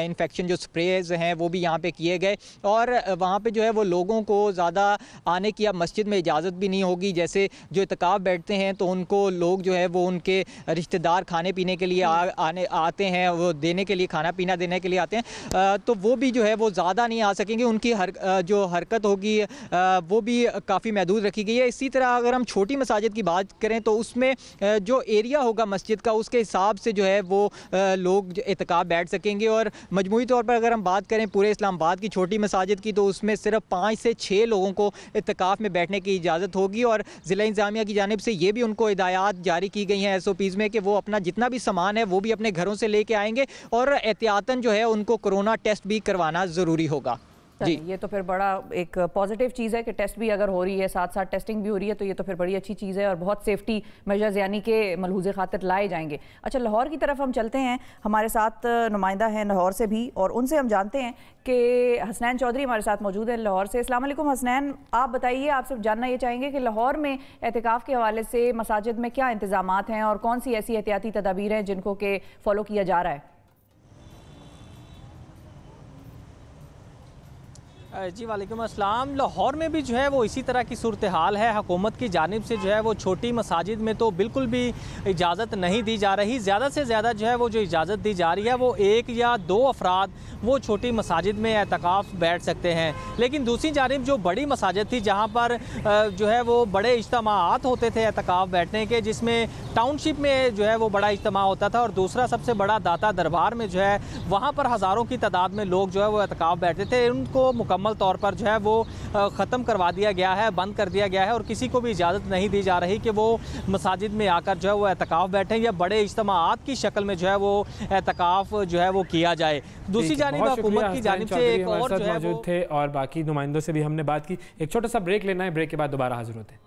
इन्फेक्शन जो स्प्रेज हैं वो भी यहाँ पे किए गए, और वहाँ पे जो है वो लोगों को ज़्यादा आने की अब मस्जिद में इजाज़त भी नहीं होगी। जैसे जो इत्काफ़ बैठते हैं तो उनको लोग जो है वो उनके रिश्तेदार खाने पीने के लिए आते हैं, वो देने के लिए, खाना पीना देने के लिए आते हैं, तो वो भी जो है वो ज़्यादा नहीं आ सकेंगे। उनकी जो हरकत होगी वो भी काफ़ी महदूद रखी गई है। इसी तरह अगर हम छोटी मसाजिद की बात करें तो उसमें जो एरिया होगा मस्जिद का उसके हिसाब से जो है वो लोग इत्काफ़ बैठ सकेंगे। और मजमूई तौर पर अगर हम बात करें पूरे इस्लामाबाद की छोटी मसाजिद की तो उसमें सिर्फ 5 से 6 लोगों को इत्तिकाफ़ में बैठने की इजाज़त होगी, और ज़िला इंतज़ामिया की जानिब से ये भी उनको हिदायत जारी की गई हैं SOPs में कि वो अपना जितना भी सामान है वो भी अपने घरों से लेके आएंगे, और एहतियातन जो है उनको कोरोना टेस्ट भी करवाना ज़रूरी होगा। जी, ये तो फिर बड़ा एक पॉजिटिव चीज़ है कि टेस्ट भी अगर हो रही है, साथ साथ टेस्टिंग भी हो रही है, तो ये तो फिर बड़ी अच्छी चीज़ है और बहुत सेफ्टी मेजर्स यानी कि मलहूज़े खातिर लाए जाएंगे। अच्छा, लाहौर की तरफ हम चलते हैं, हमारे साथ नुमाइंदा हैं लाहौर से भी, और उनसे हम जानते हैं कि हसनैन चौधरी हमारे साथ मौजूद है लाहौर से। अस्सलाम वालेकुम हसनैन, आप बताइए, आपसे जानना ये चाहेंगे कि लाहौर में एतिकाफ़ के हवाले से मसाजिद में क्या इंतज़ामात हैं और कौन सी ऐसी एहतियाती तदाबीर हैं जिनको के फ़ॉलो किया जा रहा है? जी वालेकुम अस्सलाम। लाहौर में भी जो है वो इसी तरह की सूरत हाल है। हुकूमत की जानिब से जो है वो छोटी मसाजिद में तो बिल्कुल भी इजाज़त नहीं दी जा रही। ज़्यादा से ज़्यादा जो है वो जो इजाज़त दी जा रही है वो 1 या 2 अफराद वो छोटी मसाजिद में एतिकाफ़ बैठ सकते हैं। लेकिन दूसरी जानिब जो बड़ी मसाजिद थी जहाँ पर जो है वो बड़े इज्तिमाआत होते थे एतिकाफ़ बैठने के, जिसमें टाउनशिप में जो है वो बड़ा इज्तिमा होता था, और दूसरा सबसे बड़ा दाता दरबार में जो है वहाँ पर हज़ारों की तादाद में लोग जो है वो एतिकाफ़ बैठते थे। उनको मुकम्मल तौर पर जो है वो ख़त्म करवा दिया गया है, बंद कर दिया गया है, और किसी को भी इजाज़त नहीं दी जा रही कि वो मसाजिद में आकर जो है वो एतिकाफ़ बैठें या बड़े इज्तिमाआत की शक्ल में जो है वो एतिकाफ़ जो है वो किया जाए। दूसरी जानिब हुकूमत की जानिब से एक और जो है मौजूद थे और बाकी नुमाइंदों से भी हमने बात की। एक छोटा सा ब्रेक लेना है, ब्रेक के बाद दोबारा हाजिर होते हैं।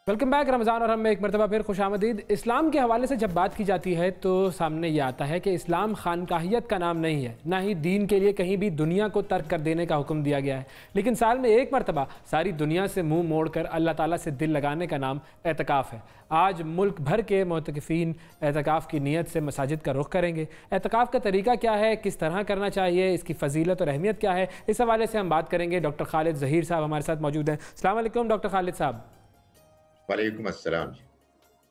Welcome back. रमज़ान और हम में एक मरतबा फिर खुशामदीद। इस्लाम के हवाले से जब बात की जाती है तो सामने ये आता है कि इस्लाम खानकाहियत का नाम नहीं है, ना ही दीन के लिए कहीं भी दुनिया को तर्क कर देने का हुक्म दिया गया है, लेकिन साल में एक मरतबा सारी दुनिया से मुंह मोड़कर अल्लाह ताला से दिल लगाने का नाम एतिकाफ़ है। आज मुल्क भर के मुतकिफ़ीन एतिकाफ़ की नीयत से मसाजिद का रुख करेंगे। एतिकाफ़ का तरीका क्या है, किस तरह करना चाहिए, इसकी फ़जीलत और अहमियत क्या है, इस हवाले से हम बात करेंगे। डॉक्टर खालिद ज़हीर साहब हमारे साथ मौजूद हैं। अस्सलाम वालेकुम डॉक्टर खालिद साहब। वालेकुम अस्सलाम।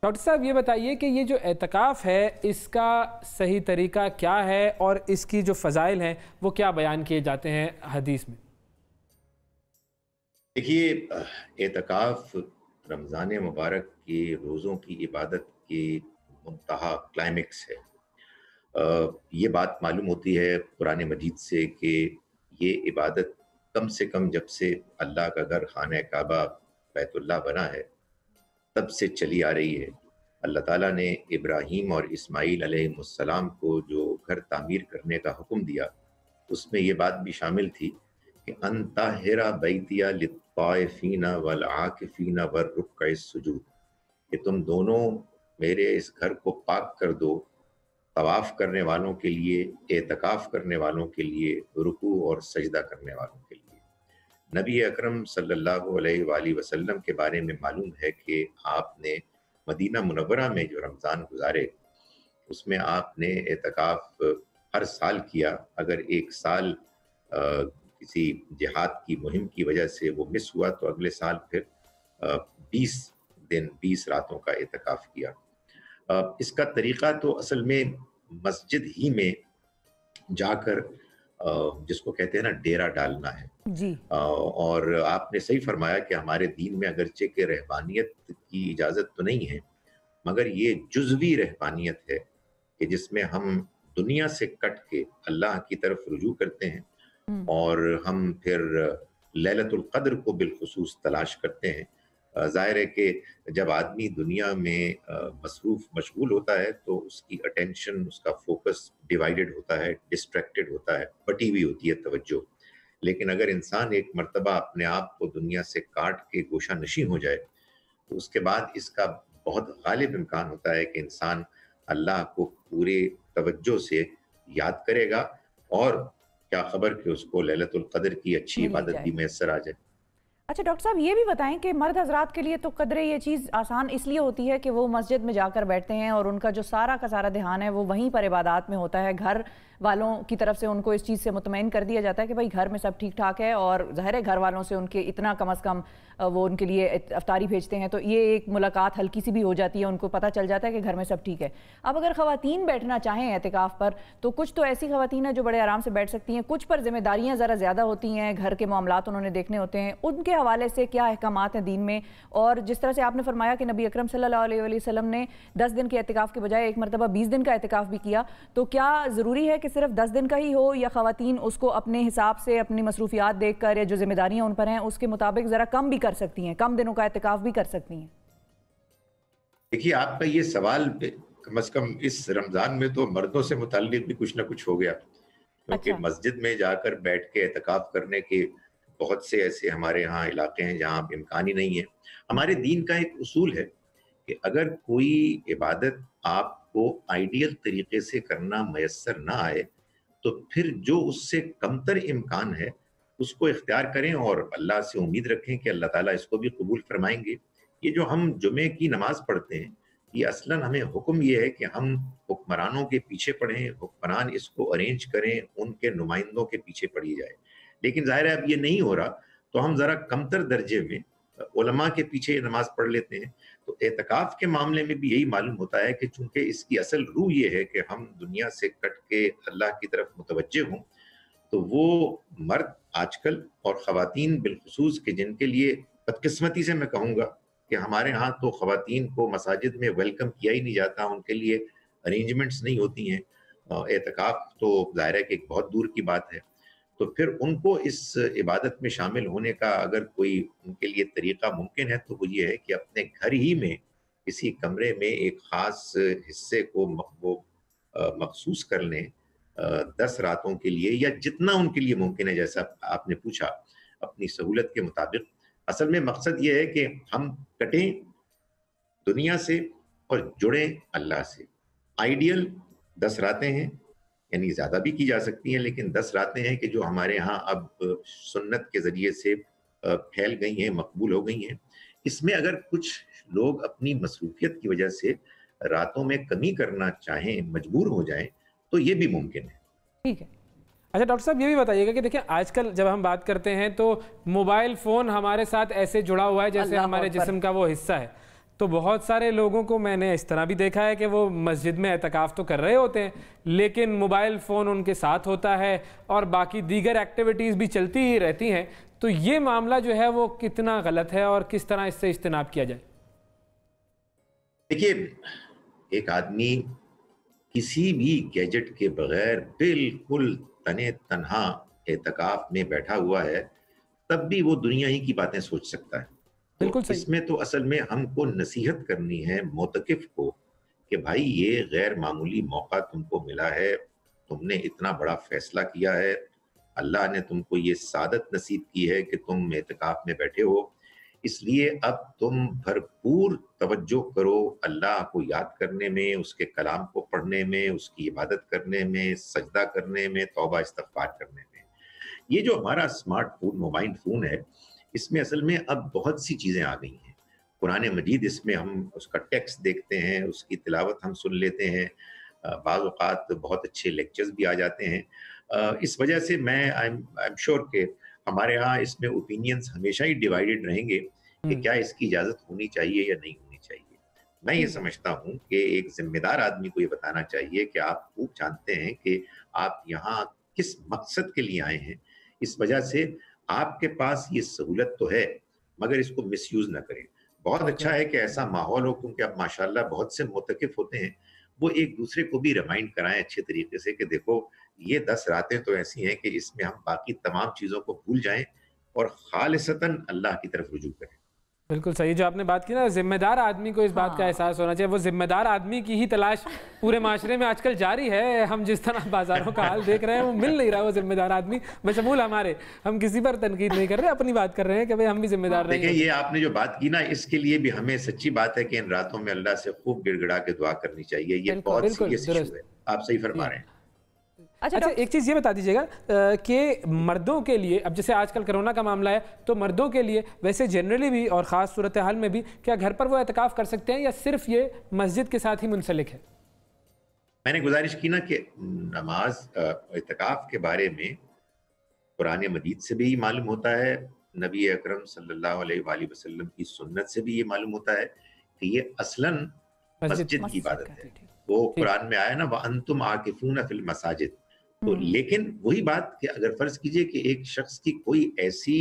डॉक्टर साहब ये बताइए कि ये जो एतिकाफ़ है इसका सही तरीका क्या है और इसकी जो फ़ज़ाइल हैं वो क्या बयान किए जाते हैं हदीस में? देखिए, एतिकाफ़ रमज़ान मुबारक के रोज़ों की इबादत के मुंतहा क्लाइमेक्स है। ये बात मालूम होती है कुरान मजीद से कि ये इबादत कम से कम जब से अल्लाह का घर खाना काबा बैतुल्लाह बना है तब से चली आ रही है। अल्लाह ताला ने इब्राहीम और इस्माईल अलैहिस्सलाम को जो घर तामीर करने का हुक्म दिया उसमें ये बात भी शामिल थी कि अंताहिरा बैतिया लित्ताइफीना वल आकिफीना वर रुक्का सुजूद, कि तुम दोनों मेरे इस घर को पाक कर दो तवाफ करने वालों के लिए, एतकाफ करने वालों के लिए, रुकू और सजदा करने वालों के लिए। नबी अकरम सल्लल्लाहु अलैहि वसल्लम के बारे में मालूम है कि आपने मदीना मुनव्वरा में जो रमज़ान गुजारे उसमें आपने एतकाफ हर साल किया। अगर एक साल किसी जिहाद की मुहिम की वजह से वो मिस हुआ तो अगले साल फिर 20 दिन 20 रातों का एतकाफ किया। इसका तरीक़ा तो असल में मस्जिद ही में जाकर जिसको कहते हैं ना डेरा डालना है जी। और आपने सही फरमाया कि हमारे दीन में अगरचे के रहबानियत की इजाज़त तो नहीं है, मगर ये जुज़वी रहबानियत है कि जिसमें हम दुनिया से कट के अल्लाह की तरफ रुजू करते हैं और हम फिर लैलतुल क़द्र को बिलखुसूस तलाश करते हैं। ज़ाहिर है कि जब आदमी दुनिया में मशगूल होता है तो उसकी अटेंशन, उसका फोकस डिवाइडेड होता है, डिस्ट्रैक्टेड होता है, बटी हुई होती है तवज्जो। लेकिन अगर इंसान एक मर्तबा अपने आप को दुनिया से काट के गोशा नशी हो जाए तो उसके बाद इसका बहुत गालिब इम्कान होता है कि इंसान अल्लाह को पूरे तवज्जो से याद करेगा और क्या खबर कि उसको लैलतुल क़द्र की अच्छी इबादत भी मैसर आ जाए। अच्छा डॉक्टर साहब, ये भी बताएं कि मर्द हजरात के लिए तो कदरे ये चीज़ आसान इसलिए होती है कि वो मस्जिद में जाकर बैठते हैं और उनका जो सारा का सारा ध्यान है वो वहीं पर इबादत में होता है। घर वालों की तरफ से उनको इस चीज़ से मुतमईन कर दिया जाता है कि भाई घर में सब ठीक ठाक है, और ज़ाहिर है घर वालों से उनके इतना कम अज़ कम वो उनके लिए अफ्तारी भेजते हैं तो ये एक मुलाकात हल्की सी भी हो जाती है, उनको पता चल जाता है कि घर में सब ठीक है। अब अगर ख़वातीन बैठना चाहें एतिकाफ़ पर तो कुछ तो ऐसी ख़वातीन हैं जो बड़े आराम से बैठ सकती हैं, कुछ पर जिम्मेदारियाँ ज़रा ज़्यादा होती हैं, घर के मामलात उन्होंने देखने होते हैं। उनके हवाले से क्या अहकामात हैं दीन में? और जिस तरह से आपने फरमाया कि नबी अकरम सल्लल्लाहु अलैहि वसल्लम ने 10 दिन के एतिकाफ़ के बजाय एक मरतबा 20 दिन का एतिकाफ़ भी किया, तो क्या ज़रूरी है कि सिर्फ 10 दिन का ही हो या ख़वातीन उसको अपने हिसाब से अपनी मसरूफियात देखकर या जो जिम्मेदारियाँ उन पर हैं उसके मुताबिक ज़रा कम भी कर सकती हैं, कम दिनों का एतिकाफ़ भी कर सकती हैं? देखिए, आपका ये सवाल कम से कम इस रमज़ान में तो मर्दों से मुताल्लिक भी कुछ ना कुछ हो गया, क्योंकि मस्जिद में जाकर बैठ के एतिकाफ़ करने के बहुत से ऐसे हमारे यहाँ इलाके हैं जहाँ इम्कान ही नहीं है। हमारे दीन का एक उसूल है कि अगर कोई इबादत आपको आइडियल तरीके से करना मयस्सर ना आए तो फिर जो उससे कमतर इम्कान है उसको इख्तियार करें और अल्लाह से उम्मीद रखें कि अल्लाह ताला इसको भी कबूल फरमाएंगे। ये जो हम जुमे की नमाज पढ़ते हैं ये असलन हमें हुक्म ये है कि हम हुक्मरानों के पीछे पढ़ें, हुक्मरान इसको अरेंज करें, उनके नुमाइंदों के पीछे पढ़ी जाए। लेकिन जाहिर है अब ये नहीं हो रहा तो हम ज़रा कमतर दर्जे में उलमा के पीछे नमाज पढ़ लेते हैं। तो एतकाफ़ के मामले में भी यही मालूम होता है कि चूंकि इसकी असल रूह ये है कि हम दुनिया से कट के अल्लाह की तरफ मुतवज्जे हों, तो वो मर्द आजकल और ख़वातीन बिलखुसूस के जिनके लिए बदकिस्मती से मैं कहूँगा कि हमारे यहाँ तो ख़वातीन को मसाजिद में वेलकम किया ही नहीं जाता, उनके लिए अरेंजमेंट्स नहीं होती हैं। एतकाफ़ तो ज़ाहिर है कि एक बहुत दूर की बात है। तो फिर उनको इस इबादत में शामिल होने का अगर कोई उनके लिए तरीक़ा मुमकिन है तो वो ये है कि अपने घर ही में किसी कमरे में एक ख़ास हिस्से को वो मखसूस कर लें 10 रातों के लिए या जितना उनके लिए मुमकिन है, जैसा आपने पूछा अपनी सहूलत के मुताबिक। असल में मकसद ये है कि हम कटें दुनिया से और जुड़ें अल्लाह से। आइडियल 10 रातें हैं, यानी ज़्यादा भी की जा सकती हैं, लेकिन 10 रातें हैं कि जो हमारे यहाँ अब सुन्नत के ज़रिए से फैल गई हैं, मकबूल हो गई हैं। इसमें अगर कुछ लोग अपनी मसरूफियत की वजह से रातों में कमी करना चाहें, मजबूर हो जाएं, तो ये भी मुमकिन है। ठीक है। अच्छा डॉक्टर साहब, ये भी बताइएगा कि देखिए आजकल जब हम बात करते हैं तो मोबाइल फ़ोन हमारे साथ ऐसे जुड़ा हुआ है जैसे हमारे जिस्म का वो हिस्सा है। तो बहुत सारे लोगों को मैंने इस तरह भी देखा है कि वो मस्जिद में एतकाफ़ तो कर रहे होते हैं, लेकिन मोबाइल फ़ोन उनके साथ होता है और बाकी दीगर एक्टिविटीज़ भी चलती ही रहती हैं। तो ये मामला जो है वो कितना गलत है और किस तरह इससे इज्तनाब किया जाए? देखिए, एक आदमी किसी भी गैजेट के बगैर बिल्कुल तने तन्हा एतकाफ में बैठा हुआ है, तब भी वो दुनिया ही की बातें सोच सकता है। बिल्कुल तो सही। इसमें तो असल में हमको नसीहत करनी है मोतकिफ को कि भाई ये गैर मामूली मौका तुमको मिला है, तुमने इतना बड़ा फैसला किया है, अल्लाह ने तुमको ये सादत नसीब की है कि तुम एतकाफ में बैठे हो, इसलिए अब तुम भरपूर तवज्जो करो अल्लाह को याद करने में, उसके कलाम को पढ़ने में, उसकी इबादत करने में, सजदा करने में, तौबा इस्तग़फ़ार करने में। ये जो हमारा स्मार्टफोन, मोबाइल फ़ोन है, इसमें असल में अब बहुत सी चीज़ें आ गई हैं। कुरान मजीद, इसमें हम उसका टेक्स्ट देखते हैं, उसकी तिलावत हम सुन लेते हैं, बाज़ औक़ात बहुत अच्छे लेक्चर्स भी आ जाते हैं। इस वजह से मैं आई एम श्योर कि हमारे यहाँ इसमें ओपिनियंस हमेशा ही डिवाइडेड रहेंगे कि क्या इसकी इजाज़त होनी चाहिए या नहीं होनी चाहिए। मैं ये समझता हूँ कि एक ज़िम्मेदार आदमी को ये बताना चाहिए कि आप खूब जानते हैं कि आप यहाँ किस मकसद के लिए आए हैं, इस वजह से आपके पास ये सहूलत तो है, मगर इसको मिसयूज ना करें। बहुत अच्छा है कि ऐसा माहौल हो, क्योंकि अब माशाल्लाह बहुत से मुतकिफ होते हैं, वो एक दूसरे को भी रिमाइंड कराएं अच्छे तरीके से कि देखो ये 10 रातें तो ऐसी हैं कि इसमें हम बाकी तमाम चीज़ों को भूल जाएं और खालिसतन अल्लाह की तरफ रुजू करें। बिल्कुल सही जो आपने बात की ना, जिम्मेदार आदमी को इस बात का एहसास होना चाहिए। वो जिम्मेदार आदमी की ही तलाश पूरे माशरे में आजकल जारी है। हम जिस तरह बाजारों का हाल देख रहे हैं, वो मिल नहीं रहा वो जिम्मेदार आदमी बशमूल हमारे। हम किसी पर तनकीद नहीं कर रहे, अपनी बात कर रहे हैं कि भाई हम भी जिम्मेदार रहेंगे। देखिए, ये आपने जो बात की ना, इसके लिए भी हमें सच्ची बात है कि इन रातों में अल्लाह से खूब गिड़गिड़ा के दुआ करनी चाहिए। ये बहुत सीरियस इशू है, आप सही फरमा रहे हैं। अच्छा, एक चीज़ ये बता दीजिएगा कि मर्दों के लिए, अब जैसे आजकल कोरोना का मामला है, तो मर्दों के लिए वैसे जनरली भी और ख़ास सूरत हाल में भी क्या घर पर वो एतकाफ़ कर सकते हैं या सिर्फ ये मस्जिद के साथ ही मुंसलिक है? मैंने गुजारिश की ना कि नमाज एतकाफ़ के बारे में कुरान मजीद से भी मालूम होता है, नबी अकरम सल्लल्लाहु अलैहि वसल्लम की सुन्नत से भी ये मालूम होता है कि ये असलन मस्जिद की इबादत है। वो कुरान में आया ना, व अंतुम आकिफून फिल मसाजिद। तो लेकिन वही बात कि अगर फर्ज कीजिए कि एक शख्स की कोई ऐसी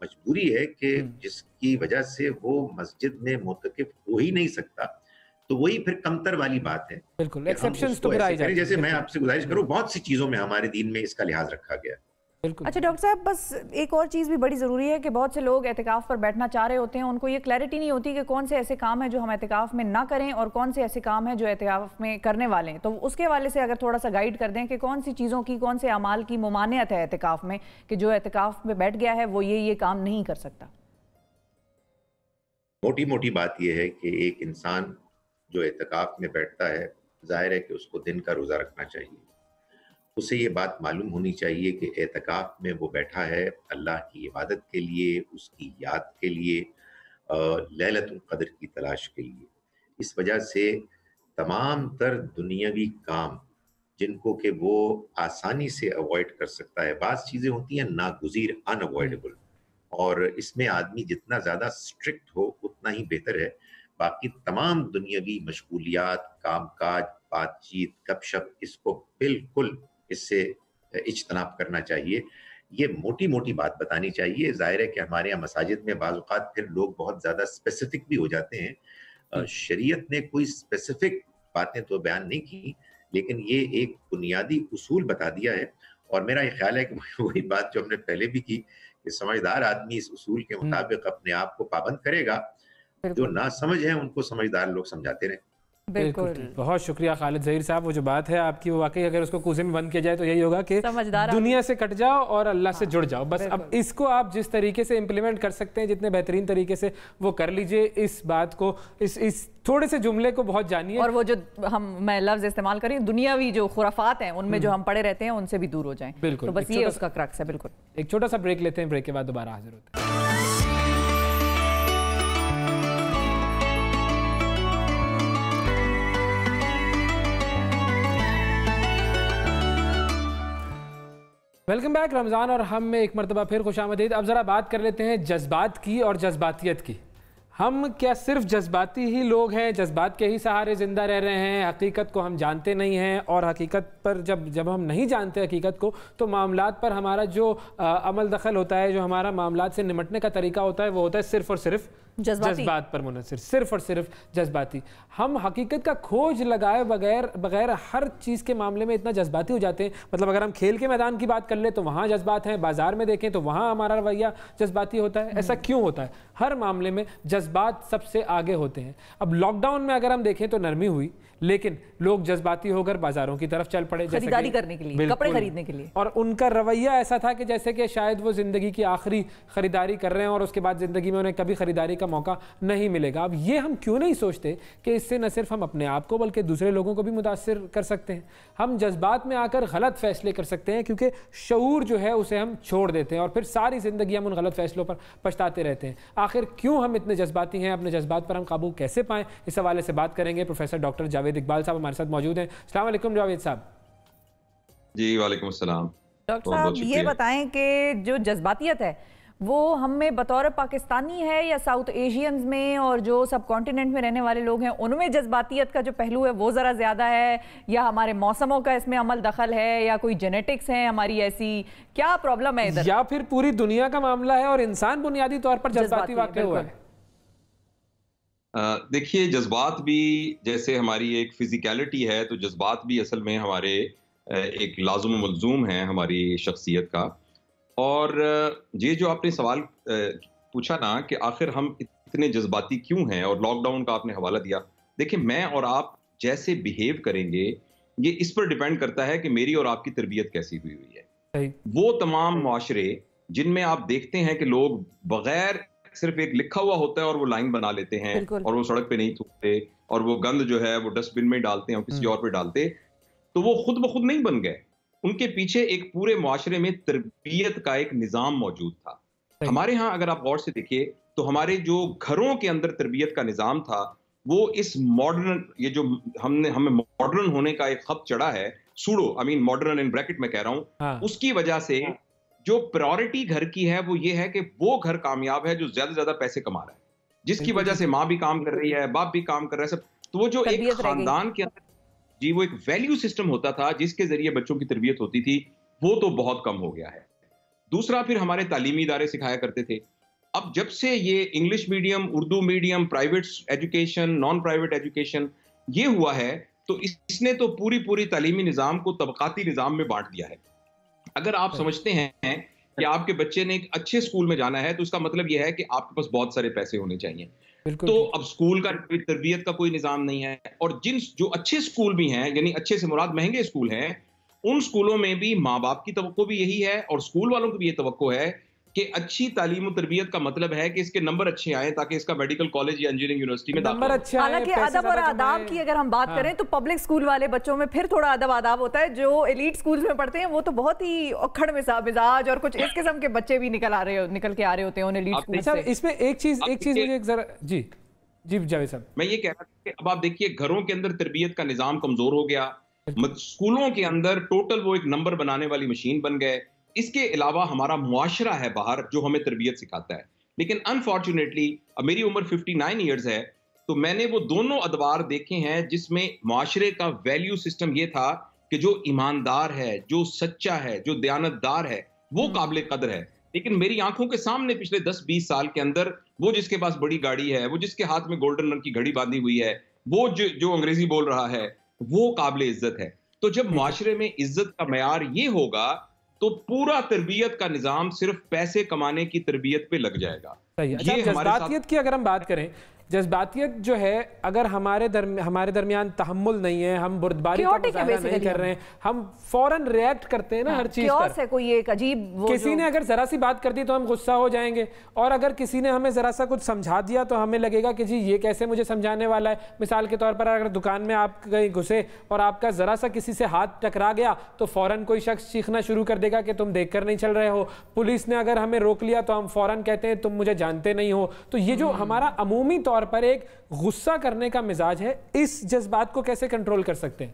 मजबूरी है कि जिसकी वजह से वो मस्जिद में मुतकिफ हो ही नहीं सकता, तो वही फिर कमतर वाली बात है। बिल्कुल, एक्सेप्शंस तो कराई जाती है। जैसे मैं आपसे गुजारिश करूं, बहुत सी चीजों में हमारे दीन में इसका लिहाज रखा गया। अच्छा डॉक्टर साहब, बस एक और चीज़ भी बड़ी ज़रूरी है कि बहुत से लोग एतिकाफ़ पर बैठना चाह रहे होते हैं, उनको ये क्लैरिटी नहीं होती कि कौन से ऐसे काम हैं जो हम एतिकाफ़ में ना करें और कौन से ऐसे काम हैं जो एतिकाफ़ में करने वाले हैं। तो उसके हवाले से अगर थोड़ा सा गाइड कर दें कि कौन सी चीज़ों की, कौन से अमाल की मुमानियत है एतिकाफ़ में, कि जो एतिकाफ़ में बैठ गया है वो ये काम नहीं कर सकता। मोटी मोटी बात यह है कि एक इंसान जो एतिकाफ़ में बैठता है, जाहिर है कि उसको दिन का रोज़ा रखना चाहिए। उसे ये बात मालूम होनी चाहिए कि एतकाफ़ में वो बैठा है अल्लाह की इबादत के लिए, उसकी याद के लिए, लैलतुल क़द्र की तलाश के लिए। इस वजह से तमाम तर दुनियावी काम जिनको कि वो आसानी से अवॉइड कर सकता है, बाज़ चीज़ें होती हैं नागुज़ीर, अनअवॉइडेबल, और इसमें आदमी जितना ज़्यादा स्ट्रिक्ट हो उतना ही बेहतर है। बाकी तमाम दुनियावी मशगूलियात, कामकाज, बातचीत, गपशप, इसको बिल्कुल इससे इज्तनाब करना चाहिए। ये मोटी मोटी बात बतानी चाहिए। जाहिर है कि हमारे यहाँ मसाजिद में बाज़ औक़ात फिर लोग बहुत ज़्यादा स्पेसिफिक भी हो जाते हैं। शरीयत ने कोई स्पेसिफिक बातें तो बयान नहीं की, लेकिन ये एक बुनियादी उसूल बता दिया है। और मेरा ये ख्याल है कि वही बात जो हमने पहले भी की कि समझदार आदमी इस उसूल के मुताबिक अपने आप को पाबंद करेगा, जो ना समझ है उनको समझदार लोग समझाते रहे। बिल्कुल। बहुत शुक्रिया खालिद ज़हीर साहब। वो जो बात है आपकी, वो वाकई अगर उसको कूजे में बंद किया जाए तो यही होगा कि दुनिया से कट जाओ और अल्लाह से जुड़ जाओ। बस अब इसको आप जिस तरीके से इम्प्लीमेंट कर सकते हैं, जितने बेहतरीन तरीके से वो कर लीजिए। इस बात को, इस थोड़े से जुमले को बहुत जानिए, और वो जो मैं लफ्ज़ इस्तेमाल करी, दुनियावी जो खुराफात हैं उनमें जो हम पड़े रहते हैं उनसे भी दूर हो जाएं। बिल्कुल, तो बस ये उसका क्रक्स है। बिल्कुल। एक छोटा सा ब्रेक लेते हैं, ब्रेक के बाद दोबारा हाजिर होते हैं। Welcome back. रमज़ान और हम में एक मरतबा फिर खुशामदीद। अब ज़रा बात कर लेते हैं जज्बात की और जज्बातियत की। हम क्या सिर्फ जज्बाती ही लोग हैं, जज्बात के ही सहारे ज़िंदा रह रहे हैं, हकीकत को हम जानते नहीं हैं, और हकीकत पर जब हम नहीं जानते हकीकत को, तो मामलात पर हमारा जो अमल दखल होता है, जो हमारा मामलात से निमटने का तरीका होता है, वो होता है सिर्फ और सिर्फ जज्बात पर मुनहसर, सिर्फ और सिर्फ जज्बाती। हम हकीकत का खोज लगाए बगैर हर चीज़ के मामले में इतना जज्बाती हो जाते हैं। मतलब अगर हम खेल के मैदान की बात कर ले तो वहाँ जज्बात हैं, बाजार में देखें तो वहाँ हमारा रवैया जज्बाती होता है। ऐसा क्यों होता है? हर मामले में जज्बात सबसे आगे होते हैं। अब लॉकडाउन में अगर हम देखें तो नरमी हुई, लेकिन लोग जज्बाती होकर बाजारों की तरफ चल पड़े, खरीदारी करने के लिए, कपड़े खरीदने के लिए, और उनका रवैया ऐसा था कि जैसे कि शायद वो जिंदगी की आखिरी खरीदारी कर रहे हैं और उसके बाद जिंदगी में उन्हें कभी खरीदारी का मौका नहीं मिलेगा। अब ये हम क्यों नहीं सोचते कि इससे न सिर्फ हम अपने आप को बल्कि दूसरे लोगों को भी मुतासिर कर सकते हैं। हम जज्बात में आकर गलत फैसले कर सकते हैं, क्योंकि शऊर जो है उसे हम छोड़ देते हैं और फिर सारी जिंदगी हम उन गलत फैसलों पर पछताते रहते हैं। आखिर क्यों हम इतने जज्बाती हैं? अपने जज्बात पर हम काबू कैसे पाएं? इस हवाले से बात करेंगे। प्रोफेसर डॉक्टर जावेद इकबाल साहब हमारे साथ मौजूद हैं। अस्सलाम वालेकुम जावेद साहब। जी वालेकुम अस्सलाम। डॉक्टर साहब ये बताएं कि जो जज्बातियत है वो हम में बतौर पाकिस्तानी है या साउथ एशियंस में और जो सब कॉन्टिनेंट में रहने वाले लोग हैं उनमें जज्बातियत का जो पहलू है वो ज़रा ज़्यादा है, या हमारे मौसमों का इसमें अमल दखल है, या कोई जेनेटिक्स है हमारी ऐसी, क्या प्रॉब्लम है इधर? या फिर पूरी दुनिया का मामला है और इंसान बुनियादी तौर पर जज्बाती वाक़ हुआ है? देखिए, जज्बात भी जैसे हमारी एक फिजिकलिटी है, तो जज्बात भी असल में हमारे एक लाजुम मलजूम है हमारी शख्सियत का। और ये जो आपने सवाल पूछा ना कि आखिर हम इतने जज्बाती क्यों हैं, और लॉकडाउन का आपने हवाला दिया, देखिए मैं और आप जैसे बिहेव करेंगे ये इस पर डिपेंड करता है कि मेरी और आपकी तरबियत कैसी हुई हुई है। वो तमाम मुआशरे जिनमें आप देखते हैं कि लोग बगैर सिर्फ एक लिखा हुआ होता है और वो लाइन बना लेते हैं और वो सड़क पे नहीं थूकते, और वो गंद जो है वो डस्टबिन में डालते हैं और किसी और पे डालते, तो वो खुद ब खुद नहीं बन गए। उनके पीछे एक पूरे मुआशरे में तरबियत का एक निज़ाम मौजूद था। हमारे यहाँ अगर आप गौर से देखिए तो हमारे जो घरों के अंदर तरबियत का निज़ाम था वो इस मॉडर्न, ये जो हमें मॉडर्न होने का एक खत चढ़ा है, pseudo I mean modern in bracket में कह रहा हूँ, उसकी वजह से जो प्रायोरिटी घर की है वो ये है कि वो घर कामयाब है जो ज्यादा से ज्यादा पैसे कमा रहा है, जिसकी वजह से माँ भी काम कर रही है, बाप भी काम कर रहा है, सब। तो वो जो एक खानदान के अंदर जी वो एक वैल्यू सिस्टम होता था जिसके जरिए बच्चों की तरबियत होती थी, वो तो बहुत कम हो गया है। दूसरा, फिर हमारे तालीमी इदारे सिखाया करते थे। अब जब से ये English medium, Urdu medium, private education, non private education ये हुआ है, तो इसने तो पूरी तालीमी निज़ाम को तबकाती निज़ाम में बांट दिया है। अगर आप समझते हैं कि आपके बच्चे ने एक अच्छे स्कूल में जाना है तो उसका मतलब यह है कि आपके पास बहुत सारे पैसे होने चाहिए। तो अब स्कूल का तरबियत का कोई निज़ाम नहीं है, और जो अच्छे स्कूल भी हैं, यानी अच्छे से मुराद महंगे स्कूल हैं, उन स्कूलों में भी माँ बाप की तवक्को भी यही है और स्कूल वालों की भी ये तवक्को है कि अच्छी तालीम और तरबियत का मतलब है कि इसके नंबर अच्छे आए ताकि इसका मेडिकल कॉलेज या इंजीनियरिंग यूनिवर्सिटी में नंबर अच्छे आए। हालांकि अदब और आदाब की अगर हम बात करें तो पब्लिक स्कूल वाले बच्चों में फिर थोड़ा अदब आदाब होता है। जो एलीट स्कूल्स में पढ़ते हैं वो तो बहुत ही उखड़ मिजाज और कुछ इस किस्म के बच्चे भी निकल के आ रहे होते हैं उन एलीट स्कूल से। इसमें एक चीज मुझे जरा जी जावेद साहब, मैं ये कह रहा था कि अब आप देखिए घरों के अंदर तरबियत का निजाम कमजोर हो गया, स्कूलों के अंदर टोटल वो एक नंबर बनाने वाली मशीन बन गए। इसके अलावा हमारा मुआशरा है बाहर जो हमें तरबियत सिखाता है। लेकिन अनफॉर्चुनेटली अब मेरी उम्र 59 ईयर्स है, तो मैंने वो दोनों अदवार देखे हैं जिसमें मुआशरे का वैल्यू सिस्टम ये था कि जो ईमानदार है, जो सच्चा है, जो दयानतदार है, वो काबिल कदर है। लेकिन मेरी आंखों के सामने पिछले 10-20 साल के अंदर वो जिसके पास बड़ी गाड़ी है, वो जिसके हाथ में गोल्डन रंग की घड़ी बांधी हुई है, वो जो अंग्रेजी बोल रहा है, वो काबिल इज्जत है। तो जब मुआशरे में इज्जत का मयार ये होगा तो पूरा तरबियत का निजाम सिर्फ पैसे कमाने की तरबियत पे लग जाएगा। ये जज्बातियत की अगर हम बात करें, जज्बातियत जो है अगर हमारे दरमियान तहम्मुल नहीं है, हम बुर्दबारी का मुजाहरा नहीं कर रहे हैं, हम फौरन रिएक्ट करते हैं ना हर चीज पर। है कोई एक अजीब किसी ने अगर जरा सी बात कर दी तो हम गुस्सा हो जाएंगे, और अगर किसी ने हमें जरा सा कुछ समझा दिया तो हमें लगेगा कि जी ये कैसे मुझे समझाने वाला है। मिसाल के तौर पर अगर दुकान में आप कहीं घुसे और आपका जरा सा किसी से हाथ टकरा गया तो फौरन कोई शख्स चीखना शुरू कर देगा कि तुम देखकर नहीं चल रहे हो। पुलिस ने अगर हमें रोक लिया तो हम फौरन कहते हैं तुम मुझे जानते नहीं हो। तो ये जो हमारा अमूमी तौर पर एक गुस्सा करने का मिजाज है, इस जज्बात को कैसे कंट्रोल कर सकते हैं?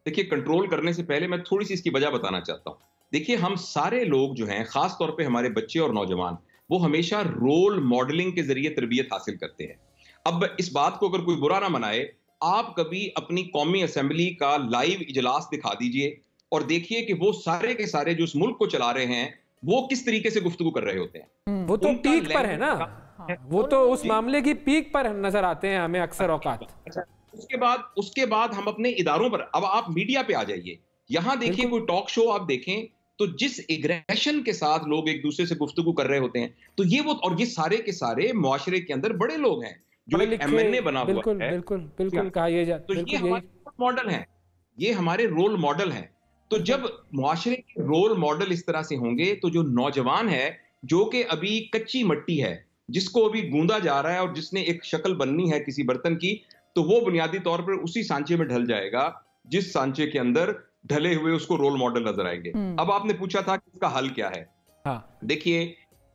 देखिए, कंट्रोल करने से पहले मैं थोड़ी सी इसकी वजह बताना चाहता हूं। देखिए, हम सारे लोग जो हैं, खास तौर पे हमारे बच्चे और नौजवान, वो हमेशा रोल मॉडलिंग के जरिए तरबियत हासिल करते हैं। अब इस बात को अगर कोई बुरा ना मनाए, आप कभी अपनी कौमी असेंबली का लाइव इजलास दिखा दीजिए और देखिए कि वो सारे के सारे जो इस मुल्क को चला रहे हैं वो किस तरीके से गुफ्तगू कर रहे होते हैं। वो तो पीक पर है ना, वो तो उस मामले की पीक पर नजर आते हैं हमें अक्सर औकात। उसके बाद हम अपने इदारों पर, अब आप मीडिया पे आ जाइए, यहां देखिए कोई टॉक शो आप देखें तो जिस एग्रेशन के साथ लोग एक दूसरे से गुफ्तगू कर रहे होते हैं, तो ये वो, और ये सारे के सारे मुआशरे के अंदर बड़े लोग हैं जो एक एमएनए बना हुआ है। बिल्कुल कहा ये जाता, तो ये हमारे मॉडल हैं, ये हमारे रोल मॉडल हैं। तो जब मुआशरे के रोल मॉडल इस तरह से होंगे तो जो नौजवान है जो कि अभी कच्ची मट्टी है, जिसको अभी गूंदा जा रहा है और जिसने एक शक्ल बननी है किसी बर्तन की, तो वो बुनियादी तौर पर उसी सांचे में ढल जाएगा जिस सांचे के अंदर ढले हुए उसको रोल मॉडल नजर आएंगे। अब आपने पूछा था कि इसका हल क्या है। हाँ। देखिए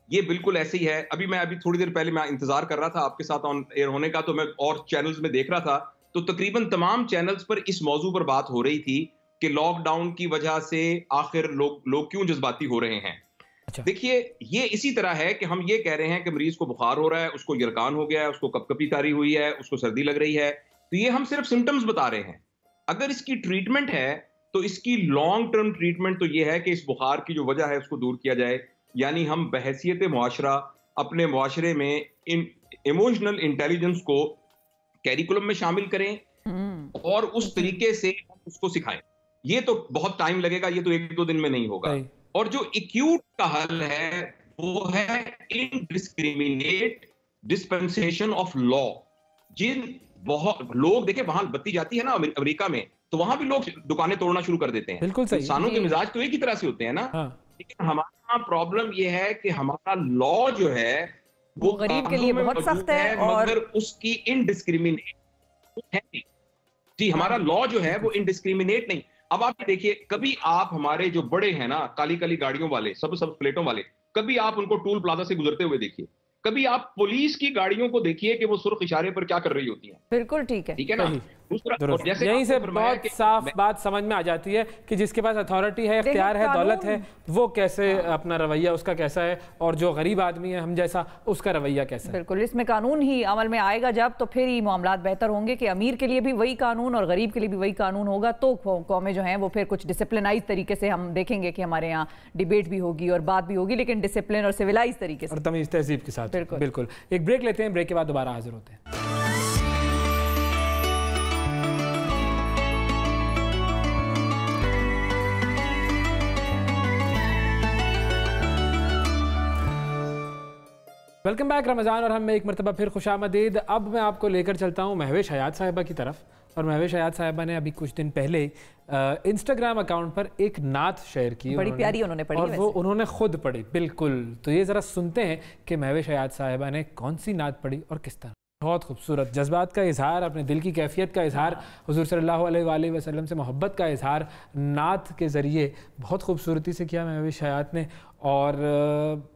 ये बिल्कुल ऐसे ही है। अभी थोड़ी देर पहले मैं इंतजार कर रहा था आपके साथ ऑन एयर होने का, तो मैं और चैनल्स में देख रहा था तो तकरीबन तमाम चैनल्स पर इस मौजू पर बात हो रही थी कि लॉकडाउन की वजह से आखिर लोग क्यों जज्बाती हो रहे हैं। अच्छा। देखिए ये इसी तरह है कि हम ये कह रहे हैं कि मरीज को बुखार हो रहा है, उसको यरकान हो गया है, उसको कपकपी तारी हुई है, उसको सर्दी लग रही है, तो ये हम सिर्फ सिम्टम्स बता रहे हैं। अगर इसकी ट्रीटमेंट है तो इसकी लॉन्ग टर्म ट्रीटमेंट तो ये है कि इस बुखार की जो वजह है उसको दूर किया जाए, यानी हम बहैसियत मुआशरा अपने मुआशरे में इन इमोशनल इंटेलिजेंस को कैरिकुलम में शामिल करें और उस तरीके से उसको सिखाएं। ये तो बहुत टाइम लगेगा, ये तो 1-2 दिन में नहीं होगा। और जो एक्यूट का हल है वो है इनडिस्क्रिमिनेट डिस्पेंसेशन ऑफ लॉ। जिन बहुत लोग देखे वहां बत्ती जाती है ना अमेरिका में, तो वहां भी लोग दुकानें तोड़ना शुरू कर देते हैं। बिल्कुल सही। इंसानों के मिजाज तो एक ही तरह से होते हैं ना। हाँ। लेकिन हमारा प्रॉब्लम ये है कि हमारा लॉ जो है वो गरीब के लिए बहुत सख्त है और मगर उसकी इनडिस्क्रिमिनेट है। जी, हमारा लॉ जो है वो इनडिस्क्रिमिनेट नहीं। अब आप देखिए, कभी आप हमारे जो बड़े हैं ना काली काली गाड़ियों वाले, सब प्लेटों वाले, कभी आप उनको टूल प्लाजा से गुजरते हुए देखिए, कभी आप पुलिस की गाड़ियों को देखिए कि वो सुर्ख इशारे पर क्या कर रही होती हैं। बिल्कुल ठीक है ना। दूसरा, जैसे यहीं से बहुत साफ बात समझ में आ जाती है कि जिसके पास अथॉरिटी है, इख्तियार है, दौलत है, वो कैसे अपना रवैया उसका कैसा है, और जो गरीब आदमी है हम जैसा, उसका रवैया कैसा है। बिल्कुल, इसमें कानून ही अमल में आएगा जब, तो फिर ही मामलात बेहतर होंगे कि अमीर के लिए भी वही कानून और गरीब के लिए भी वही कानून होगा, तो कौमें जो हैं वो फिर कुछ डिसिप्लिनाइज तरीके से हम देखेंगे कि हमारे यहाँ डिबेट भी होगी और बात भी होगी, लेकिन डिसिप्लिन और सिविलाइज तरीके से और तमीज़ तहजीब के साथ। बिल्कुल। एक ब्रेक लेते हैं, ब्रेक के बाद दोबारा हाजिर होते हैं। वेलकम बैक रमज़ान, और हम एक मरतबा फिर खुशामदीद। अब मैं आपको लेकर चलता हूँ महवेश हयात साहिबा की तरफ, और महवेश हयात साहिबा ने अभी कुछ दिन पहले इंस्टाग्राम अकाउंट पर एक नात शेयर की, बड़ी प्यारी उन्होंने पढ़ी, और वो उन्होंने खुद पढ़ी। बिल्कुल, तो ये ज़रा सुनते हैं कि महवेश हयात साहिबा ने कौन सी नात पढ़ी और किस तरह। बहुत खूबसूरत, जज्बात का इजहार, अपने दिल की कैफियत का इजहार, हुजूर सल्लल्लाहु अलैहि वसल्लम से मोहब्बत का इजहार नात के ज़रिए बहुत खूबसूरती से किया महवेश हयात ने। और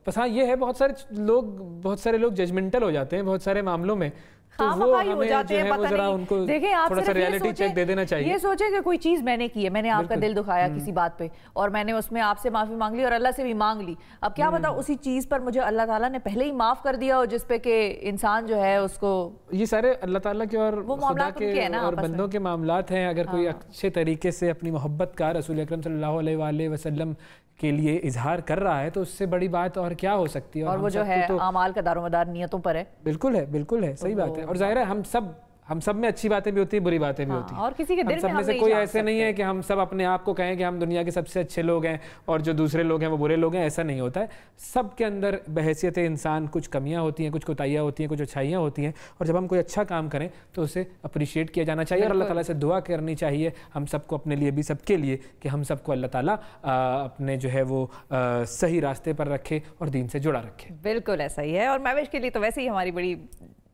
बस हाँ, ये है बहुत सारे लोग जजमेंटल हो जाते हैं बहुत सारे मामलों में, तो वो हमें जो है वो जरा उनको थोड़ा सा रियलिटी चेक दे देना चाहिए। ये सोचे कि कोई चीज मैंने की है, मैंने आपका दिल दुखाया किसी बात पे, और मैंने उसमें आपसे माफी मांग ली और अल्लाह से भी मांग ली। अब क्या पता उसी चीज पर मुझे अल्लाह ताला ने पहले ही माफ कर दिया हो, जिसपे कि इंसान जो है उसको, ये सारे अल्लाह ताला के और खुदा के और बंदों के मामलात हैं। अगर कोई अच्छे तरीके से अपनी मोहब्बत का रसूल अकरम सल्लल्लाहु अलैहि वसल्लम के लिए इजहार कर रहा है, तो उससे बड़ी बात और क्या हो सकती है। और वो जो है अमाल का दारोमदार नियतों पर है। बिल्कुल है, सही बात है। और जाहिर है हम सब में अच्छी बातें भी होती है, बुरी बातें भी होती हैं, और किसी के दिल में से कोई ऐसे नहीं है कि हम सब अपने आप को कहें कि हम दुनिया के सबसे अच्छे लोग हैं और जो दूसरे लोग हैं वो बुरे लोग हैं। ऐसा नहीं होता है। सबके अंदर बहैसियत इंसान कुछ कमियां होती हैं, कुछ कोताहियां होती हैं, कुछ अच्छाइयां होती हैं, और जब हम कोई अच्छा काम करें तो उसे अप्रिशिएट किया जाना चाहिए और अल्लाह ताला से दुआ करनी चाहिए हम सबको, अपने लिए भी, सबके लिए, कि हम सबको अल्लाह ताला अपने जो है वो सही रास्ते पर रखे और दीन से जुड़ा रखे। बिल्कुल ऐसा ही है। और महवेश के लिए तो वैसे ही हमारी बड़ी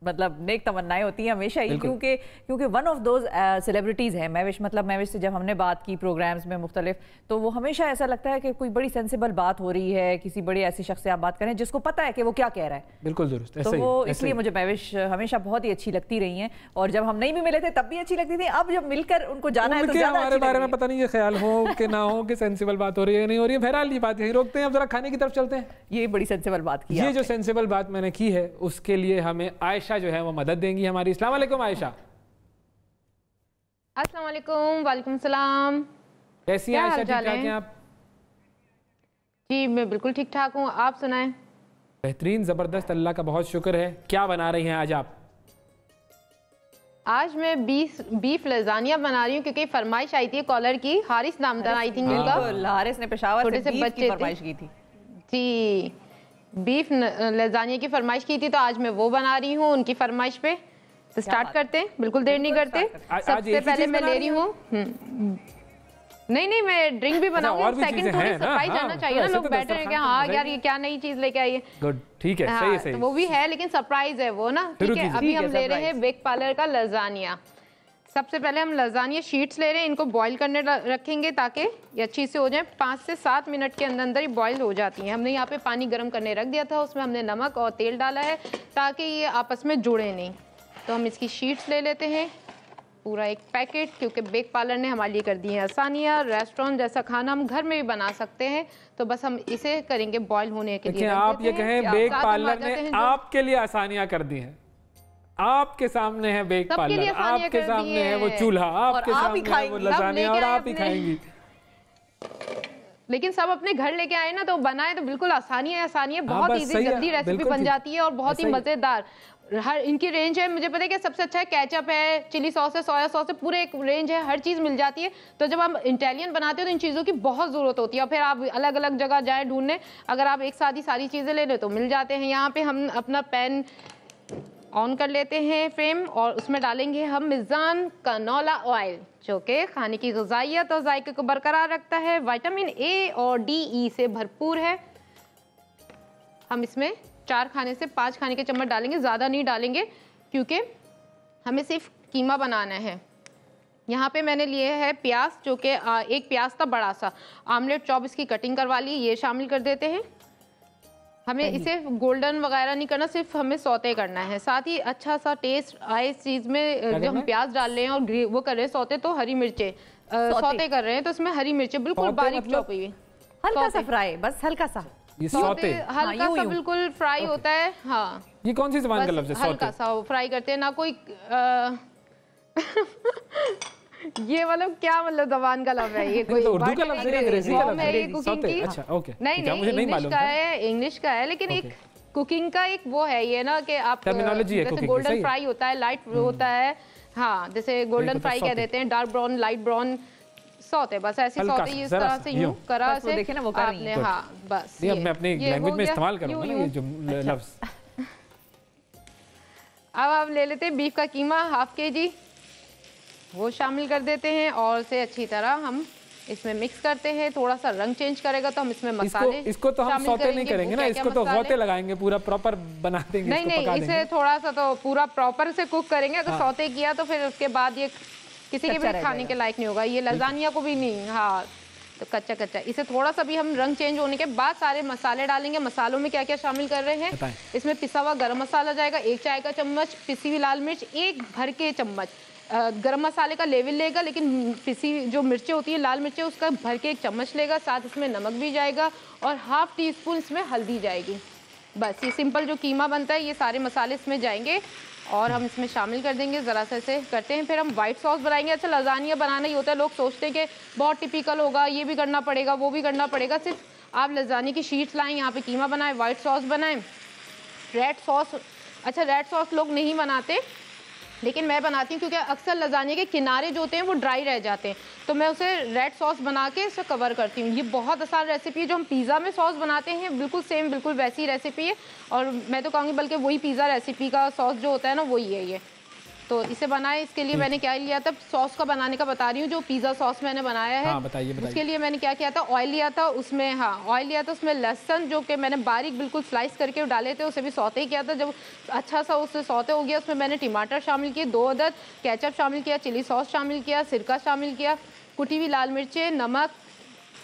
मतलब नेक तमन्नाएं होती हैं हमेशा ही, क्योंकि वन ऑफ दोज सेलिब्रिटीज़ हैं महविश। मतलब महविश से जब हमने बात की प्रोग्राम्स में मुख्तलिफ, तो वो हमेशा ऐसा लगता है कि कोई बड़ी सेंसिबल बात हो रही है, किसी बड़ी ऐसी शख्स से आप बात करें जिसको पता है कि वो क्या कह रहा है। बिल्कुल दुरुस्त। तो वो इसलिए मुझे महविश हमेशा बहुत ही अच्छी लगती रही हैं, और जब हम नहीं भी मिले थे तब भी अच्छी लगती थी, अब जब मिलकर उनको जाना है तो ज़्यादा हमारे बारे में पता नहीं ये ख्याल हो कि ना हो कि सेंसिबल बात हो रही है नहीं हो रही है। बहरहाल ये बात यही रोकते हैं, अब जरा खाने की तरफ चलते हैं। ये बड़ी सेंसिबल बात की, ये जो सेंसिबल बात मैंने की है उसके लिए हमें आयशा जो है वो मदद देंगी हमारी। अस्सलाम वालेकुम आयशा। अस्सलाम वालेकुम। वालेकुम सलाम। कैसी हैं आयशा? ठीक ठाक हैं आप? जी मैं बिल्कुल ठीक ठाक हूँ, आप सुनाएं? बेहतरीन, जबरदस्त, अल्लाह का बहुत शुक्र है। क्या बना रही हैं आज आप? आज मैं बीफ लजानिया बना रही हूँ, क्योंकि फरमाइश आई थी कॉलर की, हारिस नामदार आई थिंक उनका, हारिस ने पेशावर से बीफ की फरमाइश की थी जी, बीफ लजानिया की फरमाइश की थी, तो आज मैं वो बना रही हूँ उनकी फरमाइश पे। तो स्टार्ट करते हैं, बिल्कुल देर नहीं करते। सबसे पहले मैं ले रही हूँ नहीं मैं ड्रिंक भी बनाऊंगी, सेकंड थोड़ी सरप्राइज आना चाहिए ना, लोग बैठे हैं कि हाँ यार ये क्या नई चीज लेके आई है। गुड, ठीक है, सही है, सही। तो वो भी है लेकिन सरप्राइज है वो ना, ठीक है। अभी हम ले रहे हैं बेक पार्लर का लजानिया। सबसे पहले हम लजानिया शीट्स ले रहे हैं, इनको बॉईल करने रखेंगे ताकि ये अच्छी से हो जाए। 5 से 7 मिनट के अंदर अंदर ही बॉईल हो जाती हैं। हमने यहाँ पे पानी गर्म करने रख दिया था, उसमें हमने नमक और तेल डाला है ताकि ये आपस में जुड़े नहीं। तो हम इसकी शीट्स ले लेते हैं, पूरा एक पैकेट, क्योंकि बेक पार्लर ने हमारे लिए कर दी है आसानियाँ। रेस्टोरेंट जैसा खाना हम घर में भी बना सकते हैं, तो बस हम इसे करेंगे बॉईल होने के लिए। आप ये कहें बेक पार्लर ने आपके लिए आसानियाँ कर दी हैं। आपके सामने है बेक पार्लर, आपके सामने है वो चूल्हा, आपके सामने है वो लजानिया और आप ही खाएंगी। लेकिन सब अपने घर लेके आए ना, तो बनाए तो बिल्कुल आसानी है, बहुत इजी, जल्दी रेसिपी बन जाती है और बहुत ही मजेदार। हर इनकी रेंज है, मुझे पता है कि सबसे अच्छा है केचप है, चिली सॉस है, सोया सॉस है, पूरे एक रेंज है, हर चीज़ मिल जाती है। तो जब हम इटालियन बनाते हो तो इन चीज़ों की बहुत ज़रूरत होती है, और फिर आप अलग अलग जगह जाएँ ढूंढने, अगर आप एक साथ ही सारी चीज़ें ले लें तो मिल जाते हैं। यहाँ पे हम अपना पैन ऑन कर लेते हैं फ्लेम, और उसमें डालेंगे हम मिज़ान कनोला ऑयल, जो कि खाने की ग़िज़ाइयत और जायके को बरकरार रखता है, विटामिन ए और डी से भरपूर है। हम इसमें 4 खाने से 5 खाने के चम्मच डालेंगे, ज़्यादा नहीं डालेंगे क्योंकि हमें सिर्फ कीमा बनाना है। यहाँ पे मैंने लिए है प्याज, जो कि एक प्याज था बड़ा सा, आमलेट चॉप इसकी कटिंग करवा ली, ये शामिल कर देते हैं। हमें इसे गोल्डन वगैरह नहीं करना, सिर्फ हमें सौते करना है। साथ ही अच्छा सा टेस्ट आए इस चीज़ में, जो हम प्याज डाल रहे हैं और वो कर रहे हैं सौते, तो हरी मिर्चें सौते कर रहे हैं, तो इसमें हरी मिर्चें बिल्कुल बारीक चॉप हुई, हल्का सा फ्राई, बस हल्का सा सौते, हल्का सा बिल्कुल फ्राई होता है। हाँ, ये कौन सी ज़बान का लफ्ज़ है? हल्का सा फ्राई करते हैं ना, कोई ये मतलब क्या मतलब जबान का लफ्ज़ है ये? कोई उर्दू का लफ्ज़ है, अंग्रेजी का लफ्ज़ है? कुकिंग की, अच्छा ओके, नहीं इंग्लिश का है, लेकिन एक कुकिंग का एक वो है ये ना कि आप जैसे गोल्डन फ्राई होता है, लाइट होता है, हाँ जैसे गोल्डन फ्राई कह देते हैं, dark brown, light brown saute, बस ऐसे सौते इस तरह से यूं करा से देखे ना वो कर रही है। हाँ बस ये मैं अपनी लैंग्वेज में इस्तेमाल करूंगा ना ये जो लफ्ज़। अब आप ले लेते हैं बीफ का कीमा, ½ kg, वो शामिल कर देते हैं और इसे अच्छी तरह हम इसमें मिक्स करते हैं। थोड़ा सा रंग चेंज करेगा तो हम इसमें मसाले इसको तो हम सौते नहीं करेंगे ना, इसको तो गौते लगाएंगे, पूरा प्रॉपर बना देंगे। नहीं इसे थोड़ा सा तो पूरा प्रॉपर से कुक करेंगे। अगर सौते किया तो फिर उसके बाद ये किसी के भी खाने के लायक नहीं होगा, ये लजानिया को भी नहीं। हाँ, तो कच्चा इसे थोड़ा सा भी हम रंग चेंज होने के बाद सारे मसाले डालेंगे। मसालों में क्या क्या शामिल कर रहे हैं? इसमें पिसा हुआ गरम मसाला जाएगा 1 चाय का चम्मच, पिसी हुई लाल मिर्च 1 भर के चम्मच, गरम मसाले का लेवल लेगा, लेकिन पिसी जो मिर्चें होती है लाल मिर्चें उसका भर के 1 चम्मच लेगा। साथ इसमें नमक भी जाएगा और ½ टीस्पून इसमें हल्दी जाएगी। बस ये सिंपल जो कीमा बनता है ये सारे मसाले इसमें जाएंगे और हम इसमें शामिल कर देंगे। ज़रा सा ऐसे करते हैं, फिर हम वाइट सॉस बनाएंगे। अच्छा, लजानिया बनाना ही होता है, लोग सोचते हैं कि बहुत टिपिकल होगा, ये भी करना पड़ेगा वो भी करना पड़ेगा। सिर्फ आप लजानिया की शीट्स लाएँ, यहाँ पे कीमा बनाएं, वाइट सॉस बनाएं, रेड सॉस। अच्छा, रेड सॉस लोग नहीं बनाते लेकिन मैं बनाती हूँ, क्योंकि अक्सर लजानिया के किनारे जो होते हैं वो ड्राई रह जाते हैं, तो मैं उसे रेड सॉस बना के इसे कवर करती हूँ। ये बहुत आसान रेसिपी है, जो हम पिज़्ज़ा में सॉस बनाते हैं बिल्कुल सेम, बिल्कुल वैसी रेसिपी है। और मैं तो कहूँगी बल्कि वही पिज़्ज़ा रेसिपी का सॉस जो होता है ना वही है ये। तो इसे बनाए, इसके लिए मैंने क्या लिया था, सॉस का बनाने का बता रही हूँ, जो पिज़्ज़ा सॉस मैंने बनाया है। बताइए। उसके लिए मैंने क्या किया था, ऑयल लिया था, उसमें ऑयल लिया था, उसमें लहसुन जो कि मैंने बारीक बिल्कुल स्लाइस करके डाले थे, उसे भी सौते किया था। जब अच्छा सा उससे सौते हो गया, उसमें मैंने टमाटर शामिल किए 2 अदद, केचप शामिल किया, चिली सॉस शामिल किया, सिरका शामिल किया, कुटी हुई लाल मिर्चें, नमक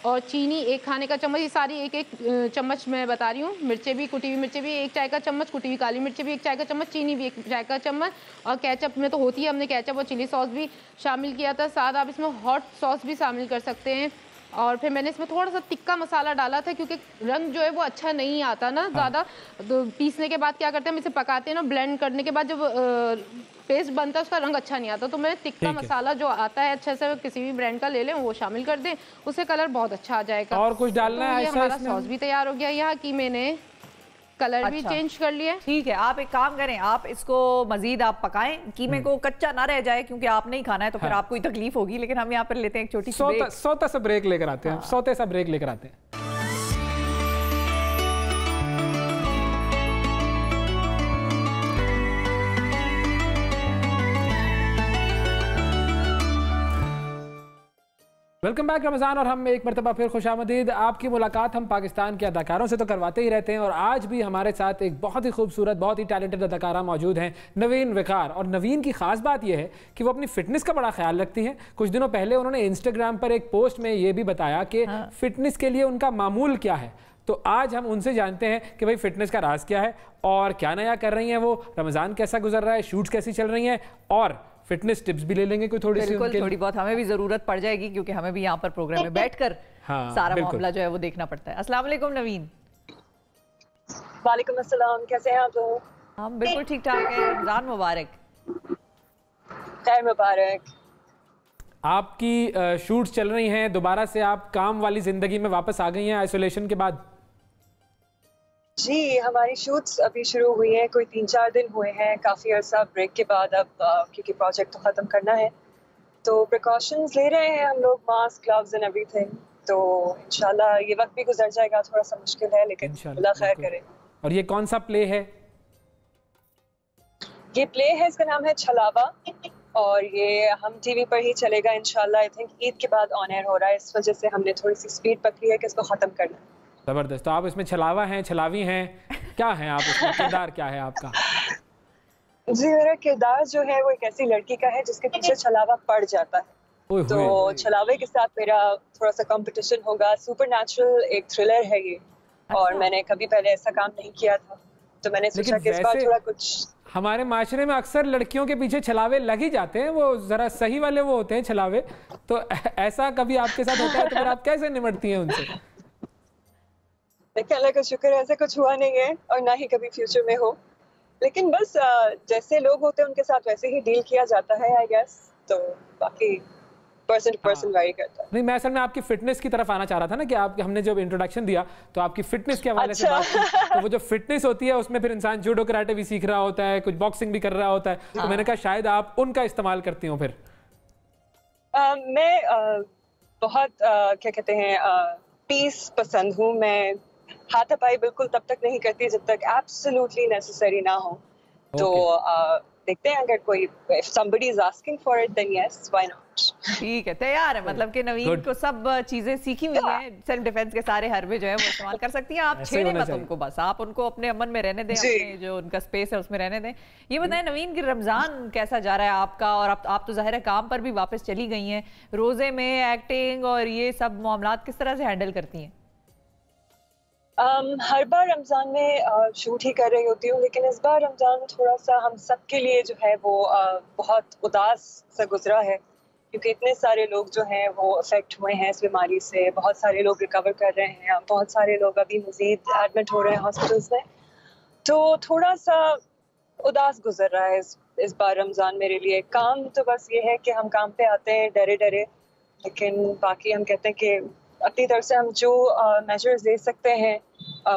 और चीनी 1 खाने का चम्मच, ये सारी 1-1 चम्मच मैं बता रही हूँ। मिर्चें भी, कुटी हुई मिर्चें भी 1 चाय का चम्मच, कुटी हुई काली मिर्चें भी 1 चाय का चम्मच, चीनी भी 1 चाय का चम्मच, और केचप में तो होती है, हमने केचप और चिली सॉस भी शामिल किया था। साथ आप इसमें हॉट सॉस भी शामिल कर सकते हैं। और फिर मैंने इसमें थोड़ा सा तिक्का मसाला डाला था, क्योंकि रंग जो है वो अच्छा नहीं आता ना ज़्यादा। तो पीसने के बाद क्या करते हैं, हम इसे पकाते हैं ना, ब्लेंड करने के बाद जब पेस्ट बनता है उसका रंग अच्छा नहीं आता। तो मैंने तिक्का मसाला जो आता है अच्छे से किसी भी ब्रांड का ले लें, वो शामिल कर दें, उससे कलर बहुत अच्छा आ जाएगा। और कुछ डालना है? हमारा सॉस भी तैयार हो गया। यहाँ की मैंने कलर भी चेंज कर लिया। ठीक है, आप एक काम करें, आप इसको मजीद आप पकाएं, कीमे को कच्चा ना रह जाए, क्योंकि आप नहीं खाना है तो फिर आपको ही तकलीफ होगी। लेकिन हम यहाँ पर लेते हैं एक छोटी सी ब्रेक। सोता सा ब्रेक लेकर आते हैं, सोते सा ब्रेक लेकर आते हैं। वेलकम बैक रमज़ान, और हम एक मरतबा फिर खुशामदीद। आपकी मुलाकात हम पाकिस्तान के अदाकारों से तो करवाते ही रहते हैं, और आज भी हमारे साथ एक बहुत ही खूबसूरत, बहुत ही टैलेंटेड अदाकारा मौजूद हैं, नवीन विकार। और नवीन की ख़ास बात यह है कि वो अपनी फ़िटनेस का बड़ा ख्याल रखती हैं। कुछ दिनों पहले उन्होंने इंस्टाग्राम पर एक पोस्ट में ये भी बताया कि फ़िटनेस के लिए उनका मामूल क्या है। तो आज हम उनसे जानते हैं कि भाई फ़िटनेस का राज क्या है और क्या नया कर रही हैं वो, रमज़ान कैसा गुजर रहा है, शूट्स कैसी चल रही हैं, और फिटनेस टिप्स भी ले लेंगे कोई थोड़ी सी। थोड़ी बहुत हमें भी जरूरत पड़ जाएगी, क्योंकि हमें भी यहाँ पर प्रोग्राम में बैठकर सारा मामला जो है वो देखना पड़ता है। अस्सलाम वालेकुम नवीन। वालेकुम अस्सलाम, कैसे हैं आप लोग? हम बिल्कुल ठीक ठाक हैं। रमजान मुबारक। खैर मुबारक। आपकी शूट्स चल रही हैं, दोबारा से आप काम वाली जिंदगी में वापस आ गई हैं आइसोलेशन के बाद? जी, हमारी शूट्स अभी शुरू हुई हैं, कोई 3-4 दिन हुए हैं, काफ़ी अर्सा ब्रेक के बाद। अब क्योंकि प्रोजेक्ट तो ख़त्म करना है, तो प्रिकॉशंस ले रहे हैं हम लोग, मास्क, ग्लव्स एंड एवरीथिंग। तो इंशाल्लाह ये वक्त भी गुजर जाएगा। थोड़ा सा मुश्किल है, लेकिन अल्लाह खैर करे। और ये कौन सा प्ले है? ये प्ले है, इसका नाम है छलावा, और ये हम टीवी पर ही चलेगा इंशाल्लाह। आई थिंक ईद के बाद ऑन एयर हो रहा है, इस वजह से हमने थोड़ी सी स्पीड पकड़ी है कि इसको ख़त्म करना है। जबरदस्त। तो आप इसमें छलावा हैं, छलावी हैं, क्या हैं आप इसमें? किरदार क्या है आपका? जी, मेरा किरदार जो है वो एक ऐसी लड़की का है जिसके पीछे छलावा पड़ जाता है। तो छलावे के साथ मेरा थोड़ा सा कंपटीशन होगा। सुपरनैचुरल एक थ्रिलर है ये। और मैंने कभी पहले ऐसा काम नहीं किया था, तो मैंने सोचा कि इस बार थोड़ा कुछ। हमारे माशरे में अक्सर लड़कियों के पीछे छलावे लग ही जाते हैं, वो जरा सही वाले वो होते हैं छलावे। तो ऐसा कभी आपके साथ होता है तो फिर आप कैसे निपटती हैं उनसे? अल्लाह का शुक्र ऐसा कुछ हुआ नहीं है, और ना ही कभी फ्यूचर में हो। लेकिन बस जैसे लोग होते हैं उनके साथ वैसे ही डील किया जाता है, आई गेस। तो बाकी पर्सन टू पर्सन वेरी करता है। नहीं, मैं असल में आपकी फिटनेस की तरफ आना चाह रहा था ना, कि आप, हमने जब इंट्रोडक्शन दिया तो आपकी फिटनेस के हवाले से बात की। तो वो जो फिटनेस होती है उसमें फिर इंसान जूडो कराटे भी सीख रहा होता है, कुछ बॉक्सिंग भी कर रहा होता है। तो मैंने कहा शायद आप उनका इस्तेमाल करती हो फिर। मैं बहुत क्या कहते हैं, पीस पसंद हूँ। मैं हाथापाई बिल्कुल तब तक नहीं करती जब तक एब्सोल्युटली नेसेसरी ना हो। तो देखते हैं, अगर कोई if somebody is asking for it then yes, why not? ठीक है, तैयार है। मतलब कि नवीन को सब चीजें सीखी हुई हैं, सेल्फ डिफेंस के सारे हरबे जो है वो इस्तेमाल कर सकती हैं। आप छेड़े मत उनको, बस आप उनको अपने अमन में रहने दें, अपने जो उनका स्पेस है उसमें रहने दें। ये बताएं नवीन कि रमजान कैसा जा रहा है आपका? और आप तो जाहिर है काम पर भी वापस चली गई हैं, रोजे में एक्टिंग और ये सब मामलात किस तरह से हैंडल करती हैं? हर बार रमज़ान में शूट ही कर रही होती हूँ, लेकिन इस बार रमज़ान थोड़ा सा हम सब के लिए जो है वो बहुत उदास सा गुजरा है, क्योंकि इतने सारे लोग जो हैं वो अफेक्ट हुए हैं इस बीमारी से। बहुत सारे लोग रिकवर कर रहे हैं, बहुत सारे लोग अभी मज़ीद एडमिट हो रहे हैं हॉस्पिटल्स में। तो थोड़ा सा उदास गुजर रहा है इस बार रमज़ान मेरे लिए। काम तो बस ये है कि हम काम पे आते हैं डरे डरे, लेकिन बाकी हम कहते हैं कि अपनी तरफ से हम जो मेजर्स ले सकते हैं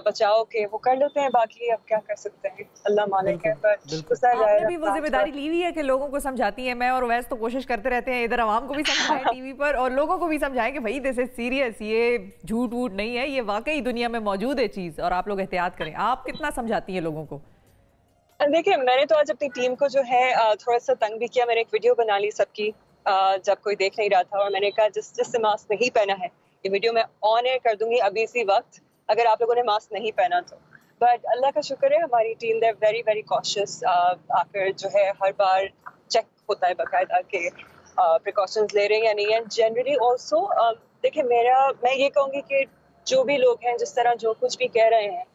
बचाव के वो कर लेते हैं। बाकी अब क्या कर सकते हैं, अल्लाह मालिक है। पर आपने भी वो जिम्मेदारी ली हुई है कि लोगों को समझाती है। मैं और वैसे तो कोशिश करते रहते हैं, इधर आवाम को भी समझाएं टीवी पर, और लोगों को भी समझाएं कि भाई दिस इज सीरियस, ये झूठ वूठ नहीं है, ये वाकई दुनिया में मौजूद है चीज़, और आप लोग एहतियात करें। आप कितना समझाती हैं लोगों को? देखिए, मैंने तो आज अपनी टीम को जो है थोड़ा सा तंग भी किया। मैंने एक वीडियो बना ली सबकी जब कोई देख नहीं रहा था, और मैंने कहा जिससे मास्क नहीं पहना है, ये वीडियो मैं ऑन एयर कर दूंगी अभी इसी वक्त, अगर आप लोगों ने मास्क नहीं पहना तो। बट अल्लाह का शुक्र है, हमारी team they very very cautious. आकर जो है हर बार चेक होता है बाकायदा के प्रिकॉशंस ले रहे हैं या नहीं है। जनरली ऑल्सो देखिए, मैं ये कहूँगी कि जो भी लोग हैं, जिस तरह जो कुछ भी कह रहे हैं,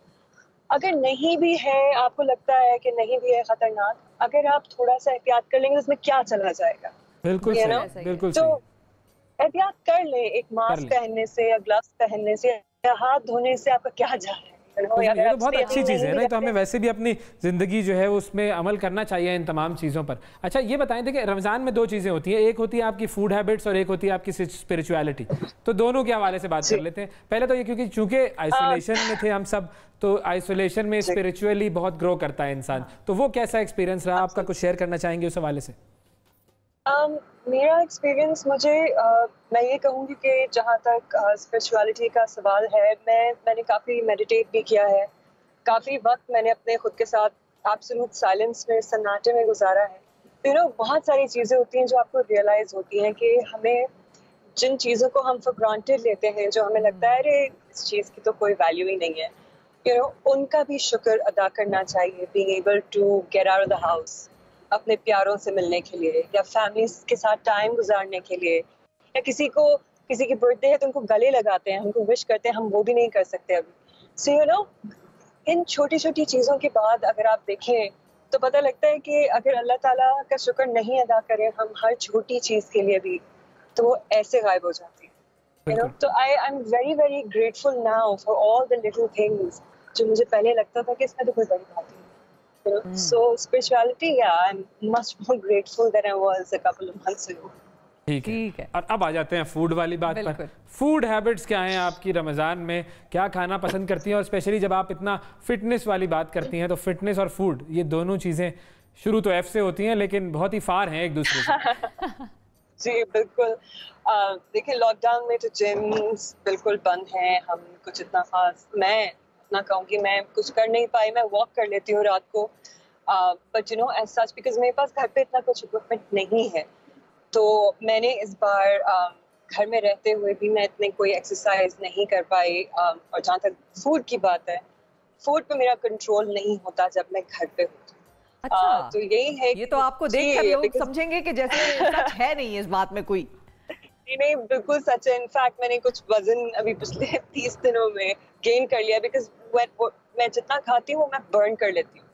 अगर नहीं भी है, आपको लगता है कि नहीं भी है खतरनाक, अगर आप थोड़ा सा एहतियात कर लेंगे, उसमें क्या चला जाएगा? बिल्कुल सही, बिल्कुल तो एहतियात कर ले, एक मास्क पहनने से या ग्लव्स पहनने से या हाथ धोने से आपका क्या जा रहा है? ये तो बहुत अच्छी चीज़ है ना, तो हमें वैसे भी अपनी ज़िंदगी जो है उसमें अमल करना चाहिए इन तमाम चीज़ों पर। अच्छा, ये बताएं, देखिए रमज़ान में 2 चीज़ें होती हैं, एक होती है आपकी फूड हैबिट्स और एक होती है आपकी स्पिरिचुअलिटी। तो दोनों के हवाले से बात कर लेते हैं। पहले तो ये, क्योंकि चूंकि आइसोलेशन में थे हम सब, तो आइसोलेशन में स्पिरिचुअली बहुत ग्रो करता है इंसान, तो वो कैसा एक्सपीरियंस रहा आपका, कुछ शेयर करना चाहेंगे उस हवाले से? मेरा एक्सपीरियंस, मैं ये कहूँगी कि जहाँ तक स्पिरिचुअलिटी का सवाल है, मैंने काफ़ी मेडिटेट भी किया है। काफ़ी वक्त मैंने अपने खुद के साथ एब्सोल्यूट साइलेंस में, सन्नाटे में गुजारा है। बहुत सारी चीज़ें होती हैं जो आपको रियलाइज़ होती हैं कि हमें जिन चीज़ों को हम फॉर ग्रांटेड लेते हैं, जो हमें लगता है अरे इस चीज़ की तो कोई वैल्यू ही नहीं है, उनका भी शुक्र अदा करना चाहिए। Being able to get out of the house, अपने प्यारों से मिलने के लिए, या फैमिली के साथ टाइम गुजारने के लिए, या किसी की बर्थडे है तो उनको गले लगाते हैं, हमको विश करते हैं, हम वो भी नहीं कर सकते अभी। सो इन छोटी छोटी चीज़ों के बाद अगर आप देखें तो पता लगता है कि अगर अल्लाह ताला का शुक्र नहीं अदा करें हम हर छोटी चीज़ के लिए भी, तो वो ऐसे गायब हो जाती है। तो I am very very grateful now for all the little things जो मुझे पहले लगता था कि इसमें तो कोई बड़ी बात नहीं। So spirituality, yeah, I'm much more grateful than I was a couple of months ago. ठीक है। और अब आ जाते हैं फूड वाली बात पर। फूड हैबिट्स क्या हैं आपकी, रमज़ान में क्या खाना पसंद करती हैं, और स्पेशली जब आप इतना फिटनेस वाली बात करती हैं, तो फिटनेस और फूड, ये दोनों चीज़ें शुरू तो F से होती हैं लेकिन बहुत ही फार हैं एक दूसरे से। जी बिल्कुल। देखिए, लॉकडाउन में तो जिम्स बिल्कुल बंद हैं। हम कुछ इतना खास, मैं ना कहूँगी मैं कुछ कर नहीं पाई। मैं वॉक कर लेती हूँ रात को, बट एज सच, बिकॉज मेरे पास घर पे इतना कुछ इक्विपमेंट नहीं है, तो मैंने इस बार घर में रहते हुए भी मैं इतनी कोई एक्सरसाइज नहीं कर पाई। और जहाँ तक फूड की बात है, फूड पे मेरा कंट्रोल नहीं होता जब मैं घर पे हूँ। अच्छा, तो यही है। ये तो आपको देख कर लोग समझेंगे कि जैसे सच है नहीं इस बात में कोई। नहीं, बिल्कुल सच है। इनफैक्ट मैंने कुछ वजन अभी पिछले 30 दिनों में गेन कर लिया, बिकॉज मैं जितना खाती हूँ मैं बर्न कर लेती हूँ,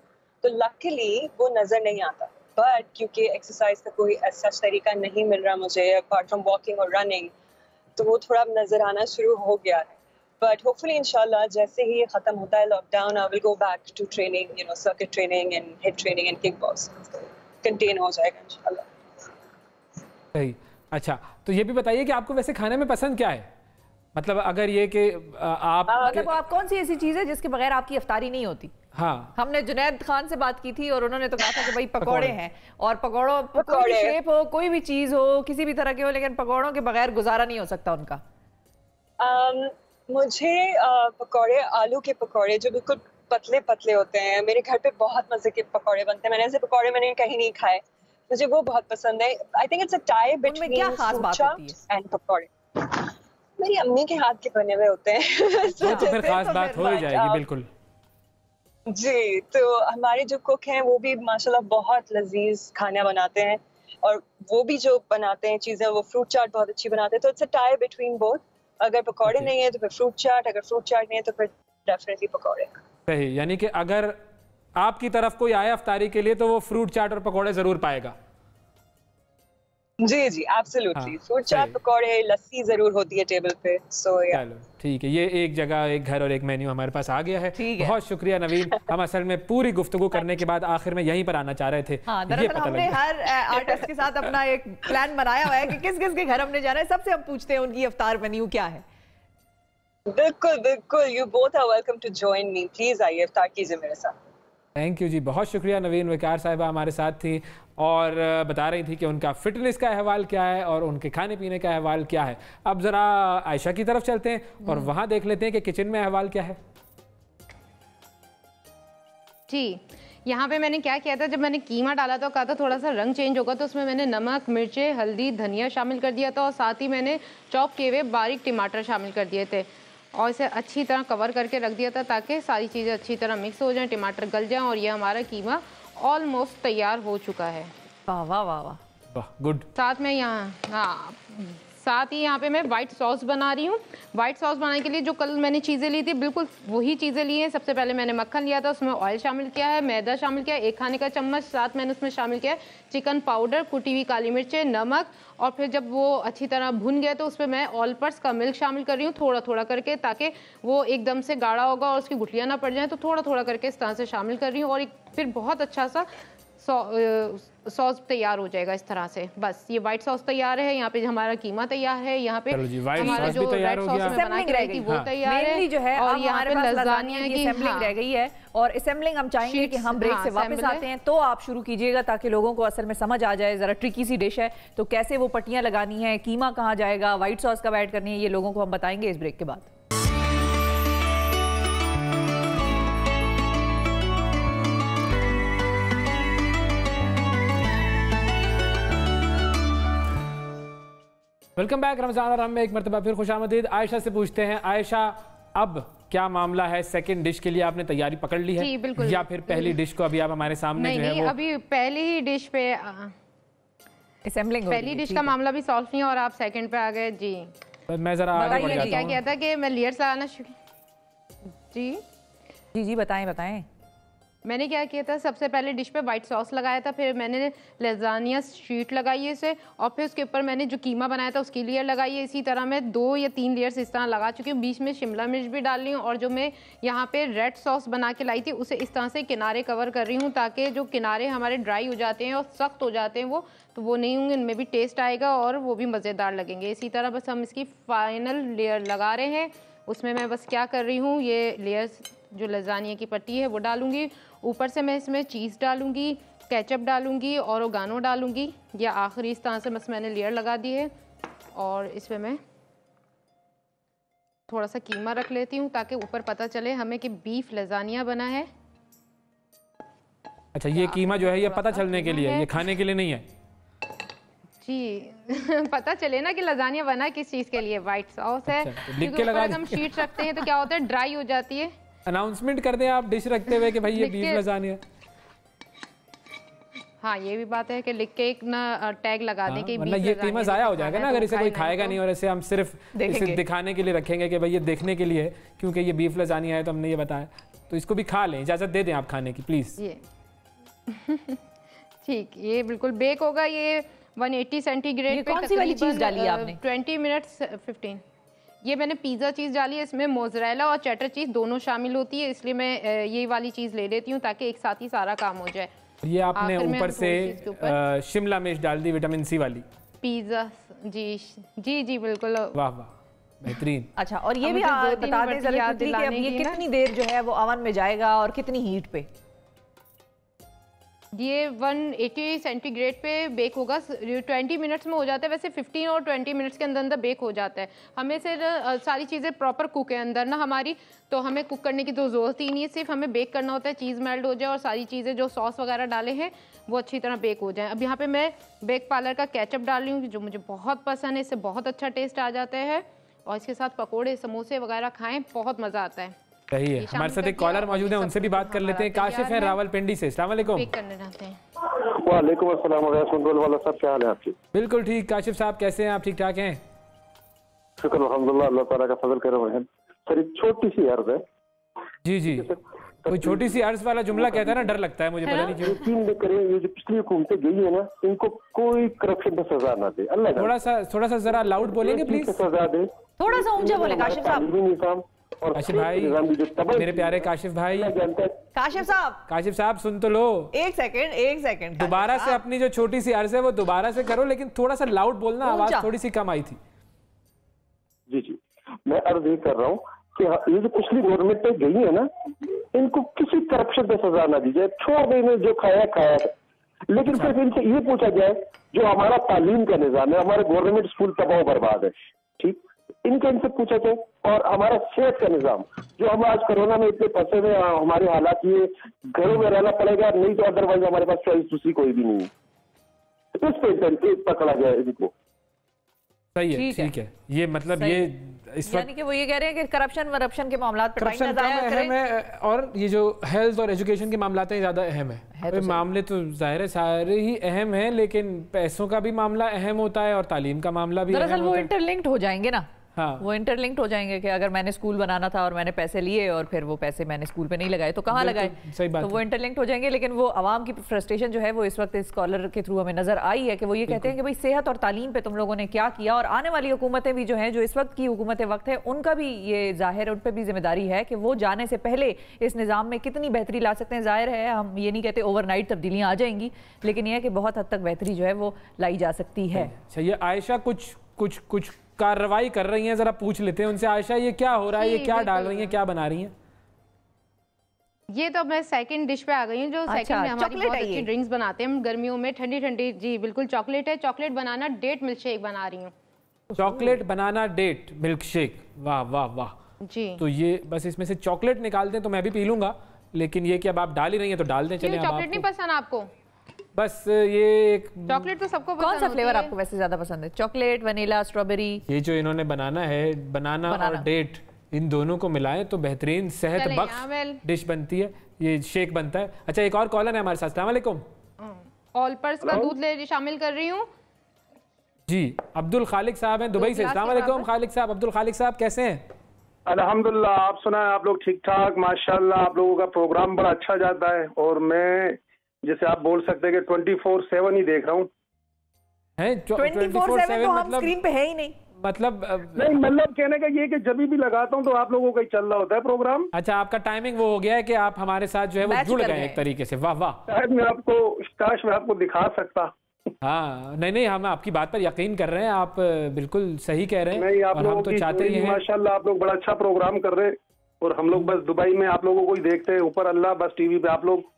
तो लकीली वो नजर नहीं आता। बट क्योंकि एक्सरसाइज का कोई ऐसा तरीका नहीं मिल रहा मुझे अपार्ट फ्रॉम वॉकिंग और रनिंग, तो वो थोड़ा नजर आना शुरू हो गया है। बट होपफुली इंशाल्लाह जैसे ही खत्म होता है lockdown, I will go back to training, circuit training and HIIT training and kick boxing, कंटेन हो जाएगा इंशाल्लाह। सही। अच्छा, तो ये भी बताइए कि आपको वैसे खाने में पसंद क्या है? मतलब अगर ये कि आप कौन सी ऐसी चीज है जिसके बगैर आपकी इफ्तारी नहीं होती? हाँ, हमने जुनैद खान से बात की थी और उन्होंने तो कहा था कि भाई पकौड़े हैं, और पकौड़ों कोई भी शेप हो, कोई भी चीज हो, किसी भी तरह के हो, लेकिन पकौड़ों के बगैर गुजारा नहीं हो सकता उनका। मुझे पकौड़े, आलू के पकौड़े जो बिल्कुल पतले पतले होते हैं, मेरे घर पे बहुत मजे के पकौड़े बनते हैं। मैंने ऐसे पकौड़े मैंने कहीं नहीं खाए, मुझे वो बहुत पसंद है। I think it's a tie between fruit chaat and पकौड़े। मेरी अम्मी के हाथ के बने हुए होते हैं। तो फिर खास बात हो ही जाएगी। बिल्कुल जी। तो हमारे जो कुक हैं वो भी माशाल्लाह बहुत लजीज खाना बनाते हैं, और वो भी जो बनाते हैं चीजें, वो फ्रूट चाट बहुत अच्छी बनाते हैं। तो it's a tie between both. अगर पकौड़े नहीं है तो फिर फ्रूट चाट, अगर फ्रूट चाट नहीं है तो फिर डेफिनेटली पकौड़े। सही, यानी कि अगर आपकी तरफ कोई आया इफ्तारी के लिए तो वो फ्रूट चाट और पकौड़े जरूर पाएगा। जी जी, एब्सोल्युटली। फ्रूट चाट, पकौड़े, लस्सी जरूर होती है टेबल पे। सो चलो ठीक है, ये एक जगह, एक घर और एक मेन्यू हमारे पास आ गया है। बहुत शुक्रिया नवीन। हम असल में पूरी गुफ्तगू करने के बाद आखिर में यहीं पर आना चाह रहे थे। दरअसल हमने हर आर्टिस्ट के साथ अपना एक प्लान बनाया हुआ है कि किस किस के घर हमने जाना है। सबसे हम पूछते हैं उनकी इफ्तार मेन्यू क्या है। बिल्कुल बिल्कुल, you both are welcome to join me. Please आइए, इफ्तार कीजिए मेरे साथ। थैंक यू जी, बहुत शुक्रिया। नवीन वकार साहिबा हमारे साथ थी और बता रही थी कि उनका फिटनेस का अहवाल क्या है और उनके खाने पीने का अहवाल क्या है। अब ज़रा आयशा की तरफ चलते हैं और वहाँ देख लेते हैं कि किचन में अहवाल क्या है। जी, यहाँ पे मैंने क्या किया था, जब मैंने कीमा डाला तो कहा था थोड़ा सा रंग चेंज होगा, तो उसमें मैंने नमक, मिर्चें, हल्दी, धनिया शामिल कर दिया था और साथ ही मैंने चॉप किए हुए बारीक टमाटर शामिल कर दिए थे और इसे अच्छी तरह कवर करके रख दिया था ताकि सारी चीज़ें अच्छी तरह मिक्स हो जाएं, टमाटर गल जाएं और ये हमारा कीमा ऑलमोस्ट तैयार हो चुका है। वाह वाह वाह वाह, गुड। साथ में यहाँ साथ ही यहाँ पे मैं वाइट सॉस बना रही हूँ। वाइट सॉस बनाने के लिए जो कल मैंने चीज़ें ली थी बिल्कुल वही चीज़ें ली हैं। सबसे पहले मैंने मक्खन लिया था, उसमें ऑयल शामिल किया है, मैदा शामिल किया है 1 खाने का चम्मच, साथ मैंने उसमें शामिल किया है चिकन पाउडर, कुटी हुई काली मिर्चें, नमक, और फिर जब वो अच्छी तरह भुन गया तो उसमें मैं ऑल पर्स का मिल्क शामिल कर रही हूँ थोड़ा थोड़ा करके, ताकि वो एकदम से गाढ़ा होगा और उसकी गुठलियाँ ना पड़ जाएँ, तो थोड़ा थोड़ा करके इस तरह से शामिल कर रही हूँ और फिर बहुत अच्छा सा सॉस तैयार हो जाएगा इस तरह से। बस ये व्हाइट सॉस तैयार है, यहाँ पे हमारा कीमा तैयार है, यहाँ पे हमारा जो रेड सॉस में बना के रही थी वो तैयार है, जो है और यहाँ पे लजानिया की असेंबलिंग रह गई है। और असेंबलिंग हम चाहेंगे कि हम ब्रेक से वापस आते हैं तो आप शुरू कीजिएगा ताकि लोगों को असल में समझ आ जाए। जरा ट्रिकी सी डिश है, तो कैसे वो पट्टियां लगानी है, कीमा कहाँ जाएगा, व्हाइट सॉस कब ऐड करनी है, ये लोगों को हम बताएंगे इस ब्रेक के बाद। Welcome back. रमजान और हम में एक मरतबा फिर खुशामदीद। आयशा से पूछते हैं, आयशा अब क्या मामला है, सेकंड डिश के लिए आपने तैयारी पकड़ ली है? जी, बिल्कुल। या फिर पहली डिश को अभी आप हमारे सामने नहीं, जो है नहीं, वो अभी पहली ही डिश पे असेंबलिंग पहली डिश का मामला भी सॉल्व नहीं और आप सेकंड पे आ गए। जी मैं जरा आगे बढ़ जाता हूं। क्या किया था कि मैं लेयर्स लगाना जी जी जी बताएं बताएं। मैंने क्या किया था, सबसे पहले डिश पे वाइट सॉस लगाया था, फिर मैंने लेजानिया शीट लगाई है इसे, और फिर उसके ऊपर मैंने जो कीमा बनाया था उसकी लेयर लगाई है। इसी तरह मैं 2 या 3 लेयर्स इस तरह लगा चुकी हूँ। बीच में शिमला मिर्च भी डाल रही हूँ और जो मैं यहाँ पे रेड सॉस बना के लाई थी उसे इस तरह से किनारे कवर कर रही हूँ ताकि जो किनारे हमारे ड्राई हो जाते हैं और सख्त हो जाते हैं वो नहीं होंगे, इनमें भी टेस्ट आएगा और वो भी मज़ेदार लगेंगे। इसी तरह बस हम इसकी फाइनल लेयर लगा रहे हैं। उसमें मैं बस क्या कर रही हूँ, ये लेयर्स जो लजानिया की पट्टी है वो डालूंगी, ऊपर से मैं इसमें चीज़ डालूंगी, केचप डालूंगी और ओगानो डालूंगी। ये आखिरी इस तरह से बस मैंने लेयर लगा दी है और इसमें मैं थोड़ा सा कीमा रख लेती हूँ ताकि ऊपर पता चले हमें कि बीफ लजानिया बना है। अच्छा, ये कीमा जो है ये पता चलने के लिए है, ये खाने के लिए नहीं है जी पता चले ना कि लजानिया बना किस चीज़ के लिए। वाइट सॉस है, क्योंकि ऊपर हम शीट रखते हैं तो क्या होता है ड्राई हो जाती है। अनाउंसमेंट कर दें आप डिश रखते हुए कि भाई ये बीफ लजानिया। हाँ, ये भी बात है कि लिख के एक ना टैग लगा दें कि मतलब ये कीमा ज़ाया हो जाएगा ना अगर इसे कोई खाएगा नहीं और इसे हम सिर्फ इसे दिखाने के लिए रखेंगे कि भाई ये देखने के लिए है क्योंकि ये बीफ लजानिया है तो हमने ये बताया, तो इसको भी खा लें, इजाज़त दे दें आप खाने की प्लीज़। ये ठीक, ये बिल्कुल बेक होगा। ये 180 सेंटीग्रेड पे कौन सी वाली चीज़ डाली है आपने? 20 मिनट्स 15। ये मैंने पिज़्ज़ा चीज़ डाली है, इसमें मोज़रेला और चेडर चीज़ दोनों शामिल होती है, इसलिए मैं ये वाली चीज़ ले लेती हूँ ताकि एक साथ ही सारा काम हो जाए। ये आपने ऊपर से शिमला मिर्च डाल दी, विटामिन सी वाली पिज़्ज़ा। जी जी जी बिल्कुल, वाह वाह, बेहतरीन। अच्छा, और ये भी बता दें जरा कि अब ये कितनी देर जो है वो ओवन में जाएगा और कितनी हीट पे? ये 180 सेंटीग्रेड पे बेक होगा, 20 मिनट्स में हो जाता है। वैसे 15 और 20 मिनट्स के अंदर अंदर बेक हो जाता है। हमें सिर्फ सारी चीज़ें प्रॉपर कुक है अंदर ना हमारी, तो हमें कुक करने की तो ज़रूरत ही नहीं है, सिर्फ हमें बेक करना होता है, चीज़ मेल्ट हो जाए और सारी चीज़ें जो सॉस वगैरह डाले हैं वो अच्छी तरह बेक हो जाए। अब यहाँ पे मैं बेक पार्लर का केचप डाल रही हूँ जो मुझे बहुत पसंद है, इससे बहुत अच्छा टेस्ट आ जाता है और इसके साथ पकौड़े समोसे वगैरह खाएँ, बहुत मज़ा आता है। सही है। हमारे साथ एक कॉलर मौजूद है, उनसे भी बात कर लेते हैं। काशिफ है रावलपिंडी से। अस्सलाम वालेकुम। वालेकुम अस्सलाम वाला सब, क्या हाल है आपकी? बिल्कुल ठीक। काशिफ साहब कैसे हैं आप? ठीक ठाक हैं? शुक्र अल्हम्दुलिल्लाह, अल्लाह ताला का फजल करम है। सर एक छोटी सी अर्ज है। जी जी, कोई छोटी सी अर्ज वाला जुमला कहता है ना, डर लगता है मुझे, पता नहीं क्यों। यकीन न करें, ये जो पिछली हुकूमतें गई है ना, इनको कोई करप्शन का सजा ना दे अल्लाह। थोड़ा सा जरा लाउड बोलेंगे प्लीज। सजा दे, थोड़ा सा ऊंचा बोले काशिफ साहब। और काशिफ भाई, मेरे प्यारे काशिफ भाई, काशिफ साहब सुन तो लो। एक सेकंड दोबारा से अपनी जो छोटी सी अर्ज है वो दोबारा से करो, लेकिन थोड़ा सा लाउड बोलना, आवाज थोड़ी सी कम आई थी। जी जी, मैं अर्ज ये कर रहा हूँ कि ये जो पिछली गवर्नमेंट गई है ना, इनको किसी करप्शन का सजा ना दी जाए, छोड़ देने जो खाया खाया, लेकिन सिर्फ इनसे ये पूछा जाए जो हमारा तालीम का निजाम है, हमारे गवर्नमेंट स्कूल तबाह बर्बाद है, ठीक, इनसे पूछा जाए। और हमारा सेहत का निजाम, जो हम आज कोरोना में इतने फंसे हुए, हमारे हालात ये, घरों में रहना पड़ेगा, नहीं तो अदरवाइज हमारे पास चॉइस दूसरी कोई भी नहीं है। इस पे पकड़ा जाए इनको। सही है, ठीक है। ये मतलब ये इस यानी कि वो ये कह रहे हैं कि करप्शन के मामला पर करप्शन अहम है, और ये जो हेल्थ और एजुकेशन के मामला हैं ज़्यादा अहम है। तो मामले तो जाहिर है सारे ही अहम हैं, लेकिन पैसों का भी मामला अहम होता है और तालीम का मामला भी। दरअसल वो इंटरलिंक्ड हो जाएंगे ना। हाँ, वो इंटरलिंक्ड हो जाएंगे कि अगर मैंने स्कूल बनाना था और मैंने पैसे लिए और फिर वो पैसे मैंने स्कूल पे नहीं लगाए तो कहाँ लगाए, सही बात तो वो इंटरलिंक्ड हो जाएंगे। लेकिन वो आवाम की फ्रस्ट्रेशन जो है वो इस वक्त इस स्कॉलर के थ्रू हमें नजर आई है कि वो ये कहते हैं कि भाई सेहत और तालीम पे तुम लोगों ने क्या किया, और आने वाली हुकूमतें भी जो हैं, जो इस वक्त की हुकूमत वक्त है, उनका भी ये जाहिर है, उन पर भी जिम्मेदारी है कि वो जाने से पहले इस निज़ाम में कितनी बेहतरी ला सकते हैं। जाहिर है हम ये नहीं कहते ओवरनाइट तब्दीलियाँ आ जाएंगी, लेकिन यह है कि बहुत हद तक बेहतरी जो है वो लाई जा सकती है। ये आयशा कुछ कार्रवाई कर रही हैं, जरा पूछ लेते हैं उनसे। आयशा, ये क्या हो रहा है, ये क्या डाल रही हैं, क्या बना रही हैं? ये तो मैं सेकंड डिश पे आ गई हूँ, जो सेकंड में हमारी बहुत अच्छी ड्रिंक्स बनाते हैं हम गर्मियों में, ठंडी ठंडी। जी बिल्कुल, चॉकलेट है, चॉकलेट बनाना डेट मिल्क शेक बना रही हूँ। चॉकलेट बनाना डेट मिल्क शेक, वाह वाह वाह जी। तो ये बस इसमें से चॉकलेट निकाल दें तो मैं भी पी लूंगा, लेकिन ये कि अब आप डाल ही रही हैं तो डाल दें। चलिए, चॉकलेट नहीं पसंद आपको? बस ये एक चॉकलेट तो सबको पसंद। कौन सा फ्लेवर आपको वैसे ज्यादा पसंद है? Chocolate, vanilla, strawberry? ये जो इन्होंने बनाना है, बनाना और डेट, इन दोनों को मिलाएं तो बेहतरीन सेहत बख्श डिश बनती है, ये शेक बनता है। अच्छा, एक और कॉलर है हमारे साथ। अस्सलाम वालेकुम। ऑलपर्स का दूध ले शामिल कर रही हूँ जी। अब्दुल खालिक साहब हैं दुबई से। अस्सलाम वालेकुम खालिक साहब। अब्दुल खालिक साहब कैसे हैं? अल्हम्दुलिल्लाह, आप सुनाए? आप लोग ठीक ठाक? माशाल्लाह, आप लोगों का प्रोग्राम बड़ा अच्छा जाता है, और मैं जैसे आप बोल सकते हैं कि 24/7 ही देख रहा हूँ। 24/7 तो हम स्क्रीन पे है ही नहीं। मतलब नहीं, मतलब कहने का ये कि जब भी लगाता हूँ तो आप लोगों का ही चल रहा होता है प्रोग्राम। अच्छा, आपका टाइमिंग वो हो गया है कि आप हमारे साथ जो है वो जुड़ गए एक तरीके से। वाह वाह। काश मैं आपको दिखा सकता। हाँ, नहीं, हम आपकी बात पर यकीन कर रहे हैं, आप बिल्कुल सही कह रहे हैं। नहीं, आप लोग तो चाहते ही हैं। माशाल्लाह, आप लोग बड़ा अच्छा प्रोग्राम कर रहे हैं, और हम लोग बस दुबई में आप लोगों को ही देखते हैं, ऊपर अल्लाह, बस टीवी पे आप लोग।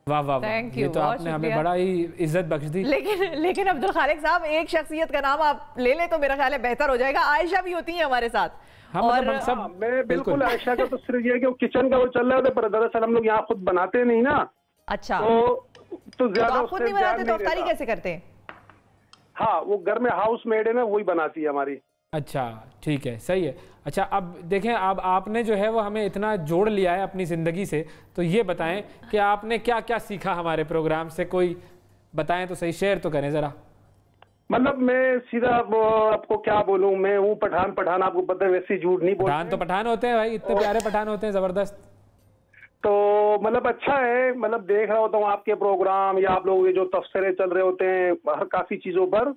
वाह वाह, ये तो आपने हमें बड़ा ही इज्जत बख्श दी। लेकिन अब्दुल खालिक साहब, एक शख्सियत का नाम आप ले लें तो मेरा ख्याल है बेहतर हो जाएगा। आयशा भी होती है हमारे साथ। और मैं बिल्कुल आयशा का तो सिर्फ ये कि वो किचन का वो चल रहा है, पर दरअसल हम लोग यहाँ खुद बनाते नहीं ना। अच्छा, तो ज्यादा आप खुद नहीं बनाते तो अफ्तारी कैसे करते हैं? हाँ, वो घर में हाउस मेड है ना, वही बनाती है हमारी। अच्छा, ठीक है, सही है। अच्छा, अब देखें, अब आपने जो है वो हमें इतना जोड़ लिया है अपनी ज़िंदगी से, तो ये बताएं कि आपने क्या क्या सीखा हमारे प्रोग्राम से, कोई बताएं तो सही, शेयर तो करें ज़रा। मतलब मैं सीधा आपको क्या बोलूं, मैं हूँ पठान, आपको पता है, वैसे झूठ नहीं बोलते। पठान तो पठान होते हैं भाई, इतने प्यारे पठान होते हैं, ज़बरदस्त। तो मतलब अच्छा है, मतलब देख रहा होता हूँ आपके प्रोग्राम या आप लोग ये जो तफसीरें चल रहे होते हैं हर काफ़ी चीज़ों पर।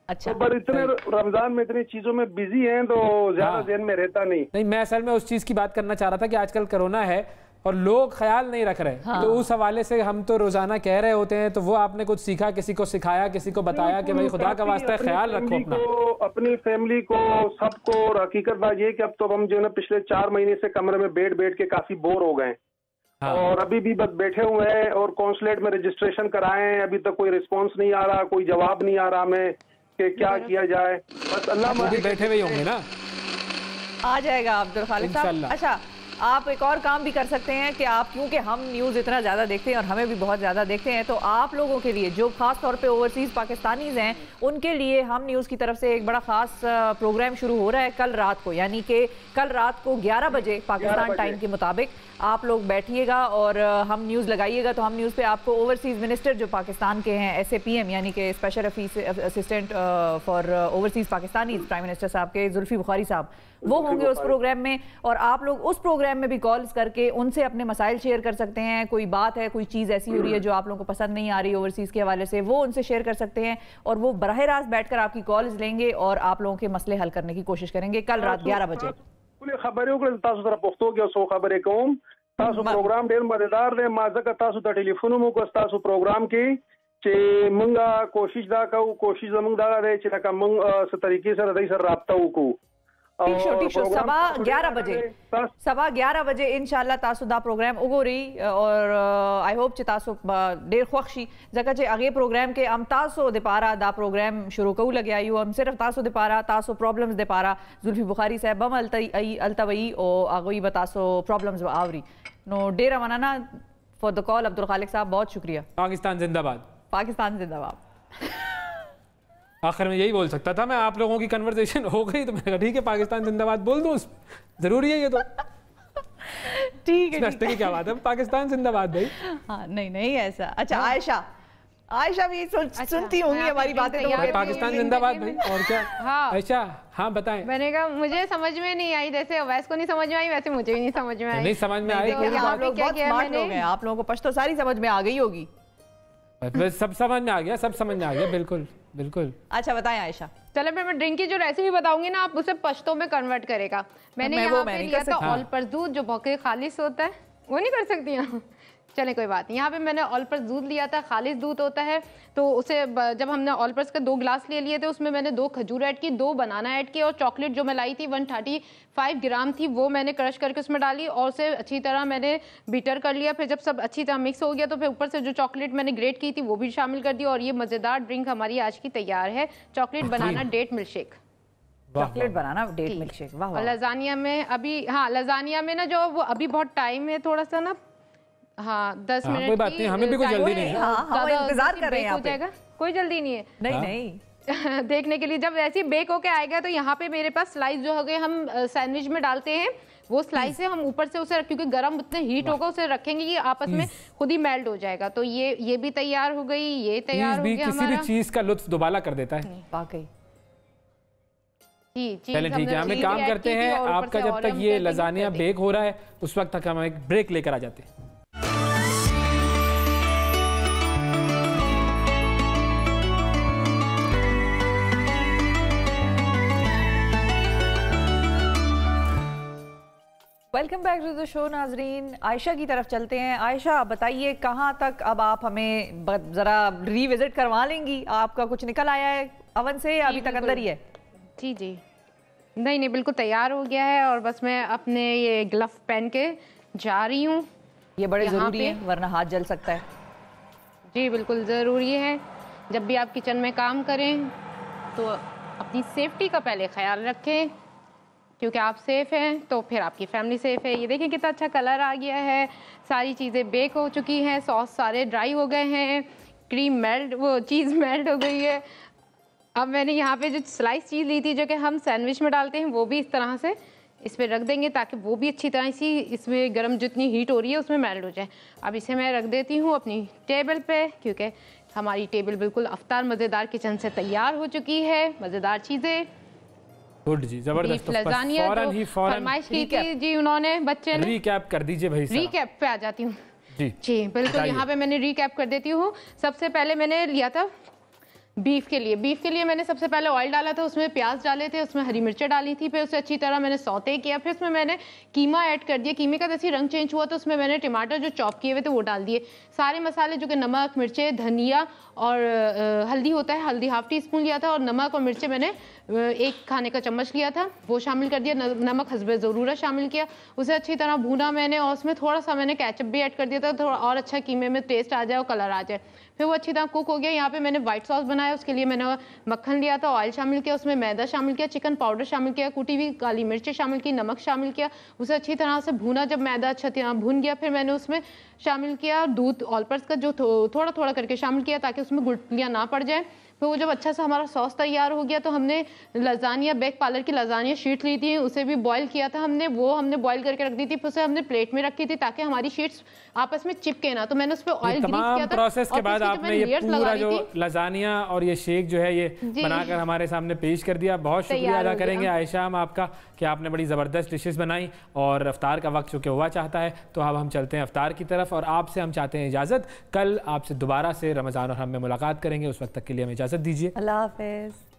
अच्छा, तो पर इतने रमजान में इतनी चीजों में बिजी हैं तो ज्यादा ध्यान में रहता नहीं। मैं असल में उस चीज की बात करना चाह रहा था कि आजकल कोरोना है और लोग ख्याल नहीं रख रहे। हाँ। तो उस हवाले से हम तो रोजाना कह रहे होते हैं, तो वो आपने कुछ सीखा, किसी को सिखाया, किसी को बताया कि भाई खुदा का वास्ता ख्याल रखो अपनी फैमिली को, सबको। और हकीकत बात ये कि अब तो हम जो है पिछले 4 महीने से कमरे में बैठ के काफी बोर हो गए। हाँ। और अभी भी बस बैठे हुए हैं, और कॉन्सुलेट में रजिस्ट्रेशन कराए, अभी तक कोई रिस्पॉन्स नहीं आ रहा, कोई जवाब नहीं आ रहा हमें कि क्या किया जाए। बस अल्लाह बैठे हुए होंगे ना, आ जाएगा अब्दुल खालिक साहब। अच्छा, आप एक और काम भी कर सकते हैं कि आप, क्योंकि हम न्यूज़ इतना ज़्यादा देखते हैं और हमें भी बहुत ज़्यादा देखते हैं, तो आप लोगों के लिए जो ख़ास तौर पे ओवरसीज़ पाकिस्तानीज़ हैं, उनके लिए हम न्यूज़ की तरफ से एक बड़ा ख़ास प्रोग्राम शुरू हो रहा है कल रात को, यानी कि कल रात को 11 बजे पाकिस्तान टाइम के मुताबिक आप लोग बैठिएगा और हम न्यूज़ लगाइएगा। तो हम न्यूज़ पे आपको ओवरसीज़ मिनिस्टर जो पाकिस्तान के हैं, SAPM यानी कि special assistant for overseas Pakistani, prime minister साहब के जुल्फी बुखारी साहब, वो होंगे उस प्रोग्राम में, और आप लोग उस प्रोग्राम में भी कॉल्स करके उनसे अपने मसाइल शेयर कर सकते हैं। कोई बात है, कोई चीज़ ऐसी हो रही है जो आप लोगों को पसंद नहीं आ रही ओवरसीज़ के हवाले से, वो उनसे शेयर कर सकते हैं, और वो बराह रास्त बैठकर आपकी कॉल्स लेंगे और आप लोगों के मसले हल करने की कोशिश करेंगे कल रात 11 बजे। प्रोग्राम ढेर मजेदार दे, माज़ा तासु ता टेलीफोन मुको तासु प्रोग्राम की चे मंगा कोशिश दा का कोशिश मंग दा दे चे का मंग स तरीके से रदई सर राब्ता को, ठीक शो 11:15 बजे 11:15 इंशाल्लाह तासु दा प्रोग्राम उगोरी और आई होप तासु देर ख्वाक्षी जगह जे आगे प्रोग्राम के हम तासु दे पारा दा प्रोग्राम शुरू कऊ लगे आयु हम सिर्फ तासु दे पारा तासु प्रॉब्लम्स दे पारा जुल्फी बुखारी साहब बम अल्तवई ओ आगोई बतासो प्रॉब्लम्स आवरी नो डेरा मनाना फॉर द कॉल अब्दुल खालिक साहब, बहुत शुक्रिया। पाकिस्तान जिंदाबाद, पाकिस्तान जिंदाबाद। आखिर में यही बोल सकता था मैं, आप लोगों की कन्वर्सेशन हो गई तो मैंने कहा ठीक है पाकिस्तान जिंदाबाद बोल दूं, जरूरी है ये तो। ठीक है, नाश्ते की क्या बात है, पाकिस्तान जिंदाबाद भाई। हाँ नहीं ऐसा। अच्छा आयशा भी सुनती होंगी हमारी बातें तो पाकिस्तान जिंदाबाद भाई। और क्या आयशा? हाँ बताएं। मैंने कहा मुझे समझ में नहीं आई, जैसे अवैस को नहीं समझ में आई वैसे मुझे भी नहीं समझ में आई। नहीं समझ में आई, आप लोग बहुत स्मार्ट लोग हैं, आप लोगों को पश्तो सारी समझ में आ गई होगी। सब समझ में आ गया, सब समझ में आ गया, बिल्कुल बिल्कुल। अच्छा बताएं आयशा। चलो फिर मैं ड्रिंक की जो रेसिपी बताऊंगी ना आप उसे पश्तो में कन्वर्ट करेगा। मैंने यहाँ पे लिया था ऑल पर दूध जो बहुत खालिश होता है, वो नहीं कर सकती ना, चले कोई बात नहीं। यहाँ पे मैंने ऑलपर्स दूध लिया था, खालिश दूध होता है, तो उसे जब हमने ऑलपर्स के 2 गिलास ले लिए थे उसमें मैंने 2 खजूर ऐड की, 2 बनाना ऐड किए और चॉकलेट जो मैं लाई थी 135 ग्राम थी वो मैंने क्रश करके उसमें डाली और उसे अच्छी तरह मैंने बीटर कर लिया। फिर जब सब अच्छी तरह मिक्स हो गया तो फिर ऊपर से जो चॉकलेट मैंने ग्रेट की थी वो भी शामिल कर दी और ये मज़ेदार ड्रिंक हमारी आज की तैयार है, चॉकलेट बनाना डेट मिल्क शेक। चॉकलेट बनाना डेट मिल्क शेक, वाह। और लजानिया में अभी, हाँ लजानिया में ना जो वो अभी बहुत टाइम है थोड़ा सा ना, हाँ 10 मिनट कोई बात नहीं, हमें भी कोई जल्दी नहीं है। हम इंतजार कर रहे हैं, हो जाएगा, कोई जल्दी नहीं है। नहीं देखने के लिए जब ऐसे ही बेक होके आएगा तो यहाँ पे मेरे पास स्लाइस जो हो गए हम सैंडविच में डालते हैं वो स्लाइस है, हम ऊपर से उसे क्योंकि गर्म उतने हीट होगा उसे रखेंगे ये आपस में खुद ही मेल्ट हो जाएगा। तो ये भी तैयार हो गई, ये तैयार हो गया हमारा। किसी भी चीज का लुत्फ दोबाला कर देता है वाकई। चलिए ठीक है, हमें काम करते हैं, आपका जब तक ये लजानिया बेक हो रहा है उस वक्त तक हम एक ब्रेक लेकर आ जाते हैं। Welcome back to the show नाजरीन। आयशा की तरफ चलते हैं। आयशा बताइए कहाँ तक अब आप हमें ज़रा रिविजिट करवा लेंगी, आपका कुछ निकल आया है अवन से या अभी तक अंदर ही है? जी नहीं बिल्कुल तैयार हो गया है और बस मैं अपने ये ग्लव पहन के जा रही हूँ। ये बड़े ज़रूरी है वरना हाथ जल सकता है। जी बिल्कुल ज़रूरी है, जब भी आप किचन में काम करें तो अपनी सेफ्टी का पहले ख्याल रखें क्योंकि आप सेफ हैं तो फिर आपकी फैमिली सेफ है। ये देखिए कितना अच्छा कलर आ गया है, सारी चीज़ें बेक हो चुकी हैं, सॉस सारे ड्राई हो गए हैं, क्रीम मेल्ट, वो चीज़ मेल्ट हो गई है। अब मैंने यहाँ पे जो स्लाइस चीज़ ली थी जो कि हम सैंडविच में डालते हैं वो भी इस तरह से इस पर रख देंगे ताकि वो भी अच्छी तरह से इसमें गर्म जितनी हीट हो रही है उसमें मेल्ट हो जाए। अब इसे मैं रख देती हूँ अपनी टेबल पे क्योंकि हमारी टेबल बिल्कुल अफ्तार मज़ेदार किचन से तैयार हो चुकी है। मज़ेदार चीज़ें, गुड जी, जबरदस्त। लजानिया फरमाइश की थी जी उन्होंने, बच्चे ने। रीकैप कर दीजिए भाई। रीकैप पे आ जाती हूँ जी बिल्कुल। यहाँ पे मैंने रीकैप कर देती हूँ। सबसे पहले मैंने लिया था बीफ के लिए मैंने सबसे पहले ऑयल डाला था, उसमें प्याज डाले थे, उसमें हरी मिर्चें डाली थी, फिर उसे अच्छी तरह मैंने सौते किया, फिर उसमें मैंने कीमा ऐड कर दिया। कीमे का जैसे रंग चेंज हुआ तो उसमें मैंने टमाटर जो चॉप किए हुए थे वो डाल दिए। सारे मसाले जो कि नमक, मिर्चें, धनिया और हल्दी होता है, हल्दी ½ टीस्पून लिया था और नमक और मिर्चें मैंने 1 खाने का चम्मच लिया था वो शामिल कर दिया। नमक हस्बे ज़रूरत शामिल किया, उसे अच्छी तरह भूना मैंने और उसमें थोड़ा सा मैंने केचप भी ऐड कर दिया था थोड़ा और अच्छा कीमे में टेस्ट आ जाए और कलर आ जाए। फिर वो अच्छी तरह कुक हो गया। यहाँ पे मैंने व्हाइट सॉस बनाया, उसके लिए मैंने मक्खन लिया था, ऑयल शामिल किया, उसमें मैदा शामिल किया, चिकन पाउडर शामिल किया, कुटी हुई काली मिर्चें शामिल की, नमक शामिल किया, उसे अच्छी तरह से भूना। जब मैदा अच्छा तरह भून गया फिर मैंने उसमें शामिल किया दूध ऑलपर्स का जो थोड़ा थोड़ा करके शामिल किया ताकि उसमें गुठलियाँ ना पड़ जाए। फिर वो जब अच्छा सा हमारा सॉस तैयार हो गया तो हमने लजानिया बेक पार्लर की लजानिया शीट ली थी, उसे भी बॉईल किया था हमने, वो हमने बॉईल करके रख दी थी, फिर उसे हमने प्लेट में रखी थी ताकि हमारी शीट्स आपस में चिपके ना। तो मैंने उस पर ऑयल ग्रीस किया था। प्रोसेस के बाद आपने ये पूरा जो लजानिया और ये शेक जो है ये बनाकर हमारे सामने पेश कर दिया। बहुत शुक्रिया अदा करेंगे आयशा हम आपका कि आपने बड़ी ज़बरदस्त डिशेस बनाई और अफ्तार का वक्त चूँकि हुआ चाहता है तो अब हम चलते हैं अफ्तार की तरफ और आपसे हम चाहते हैं इजाज़त। कल आपसे दोबारा से रमज़ान और हम में मुलाकात करेंगे, उस वक्त तक के लिए हमें इजाज़त दीजिए। अल्लाह हाफ़िज़।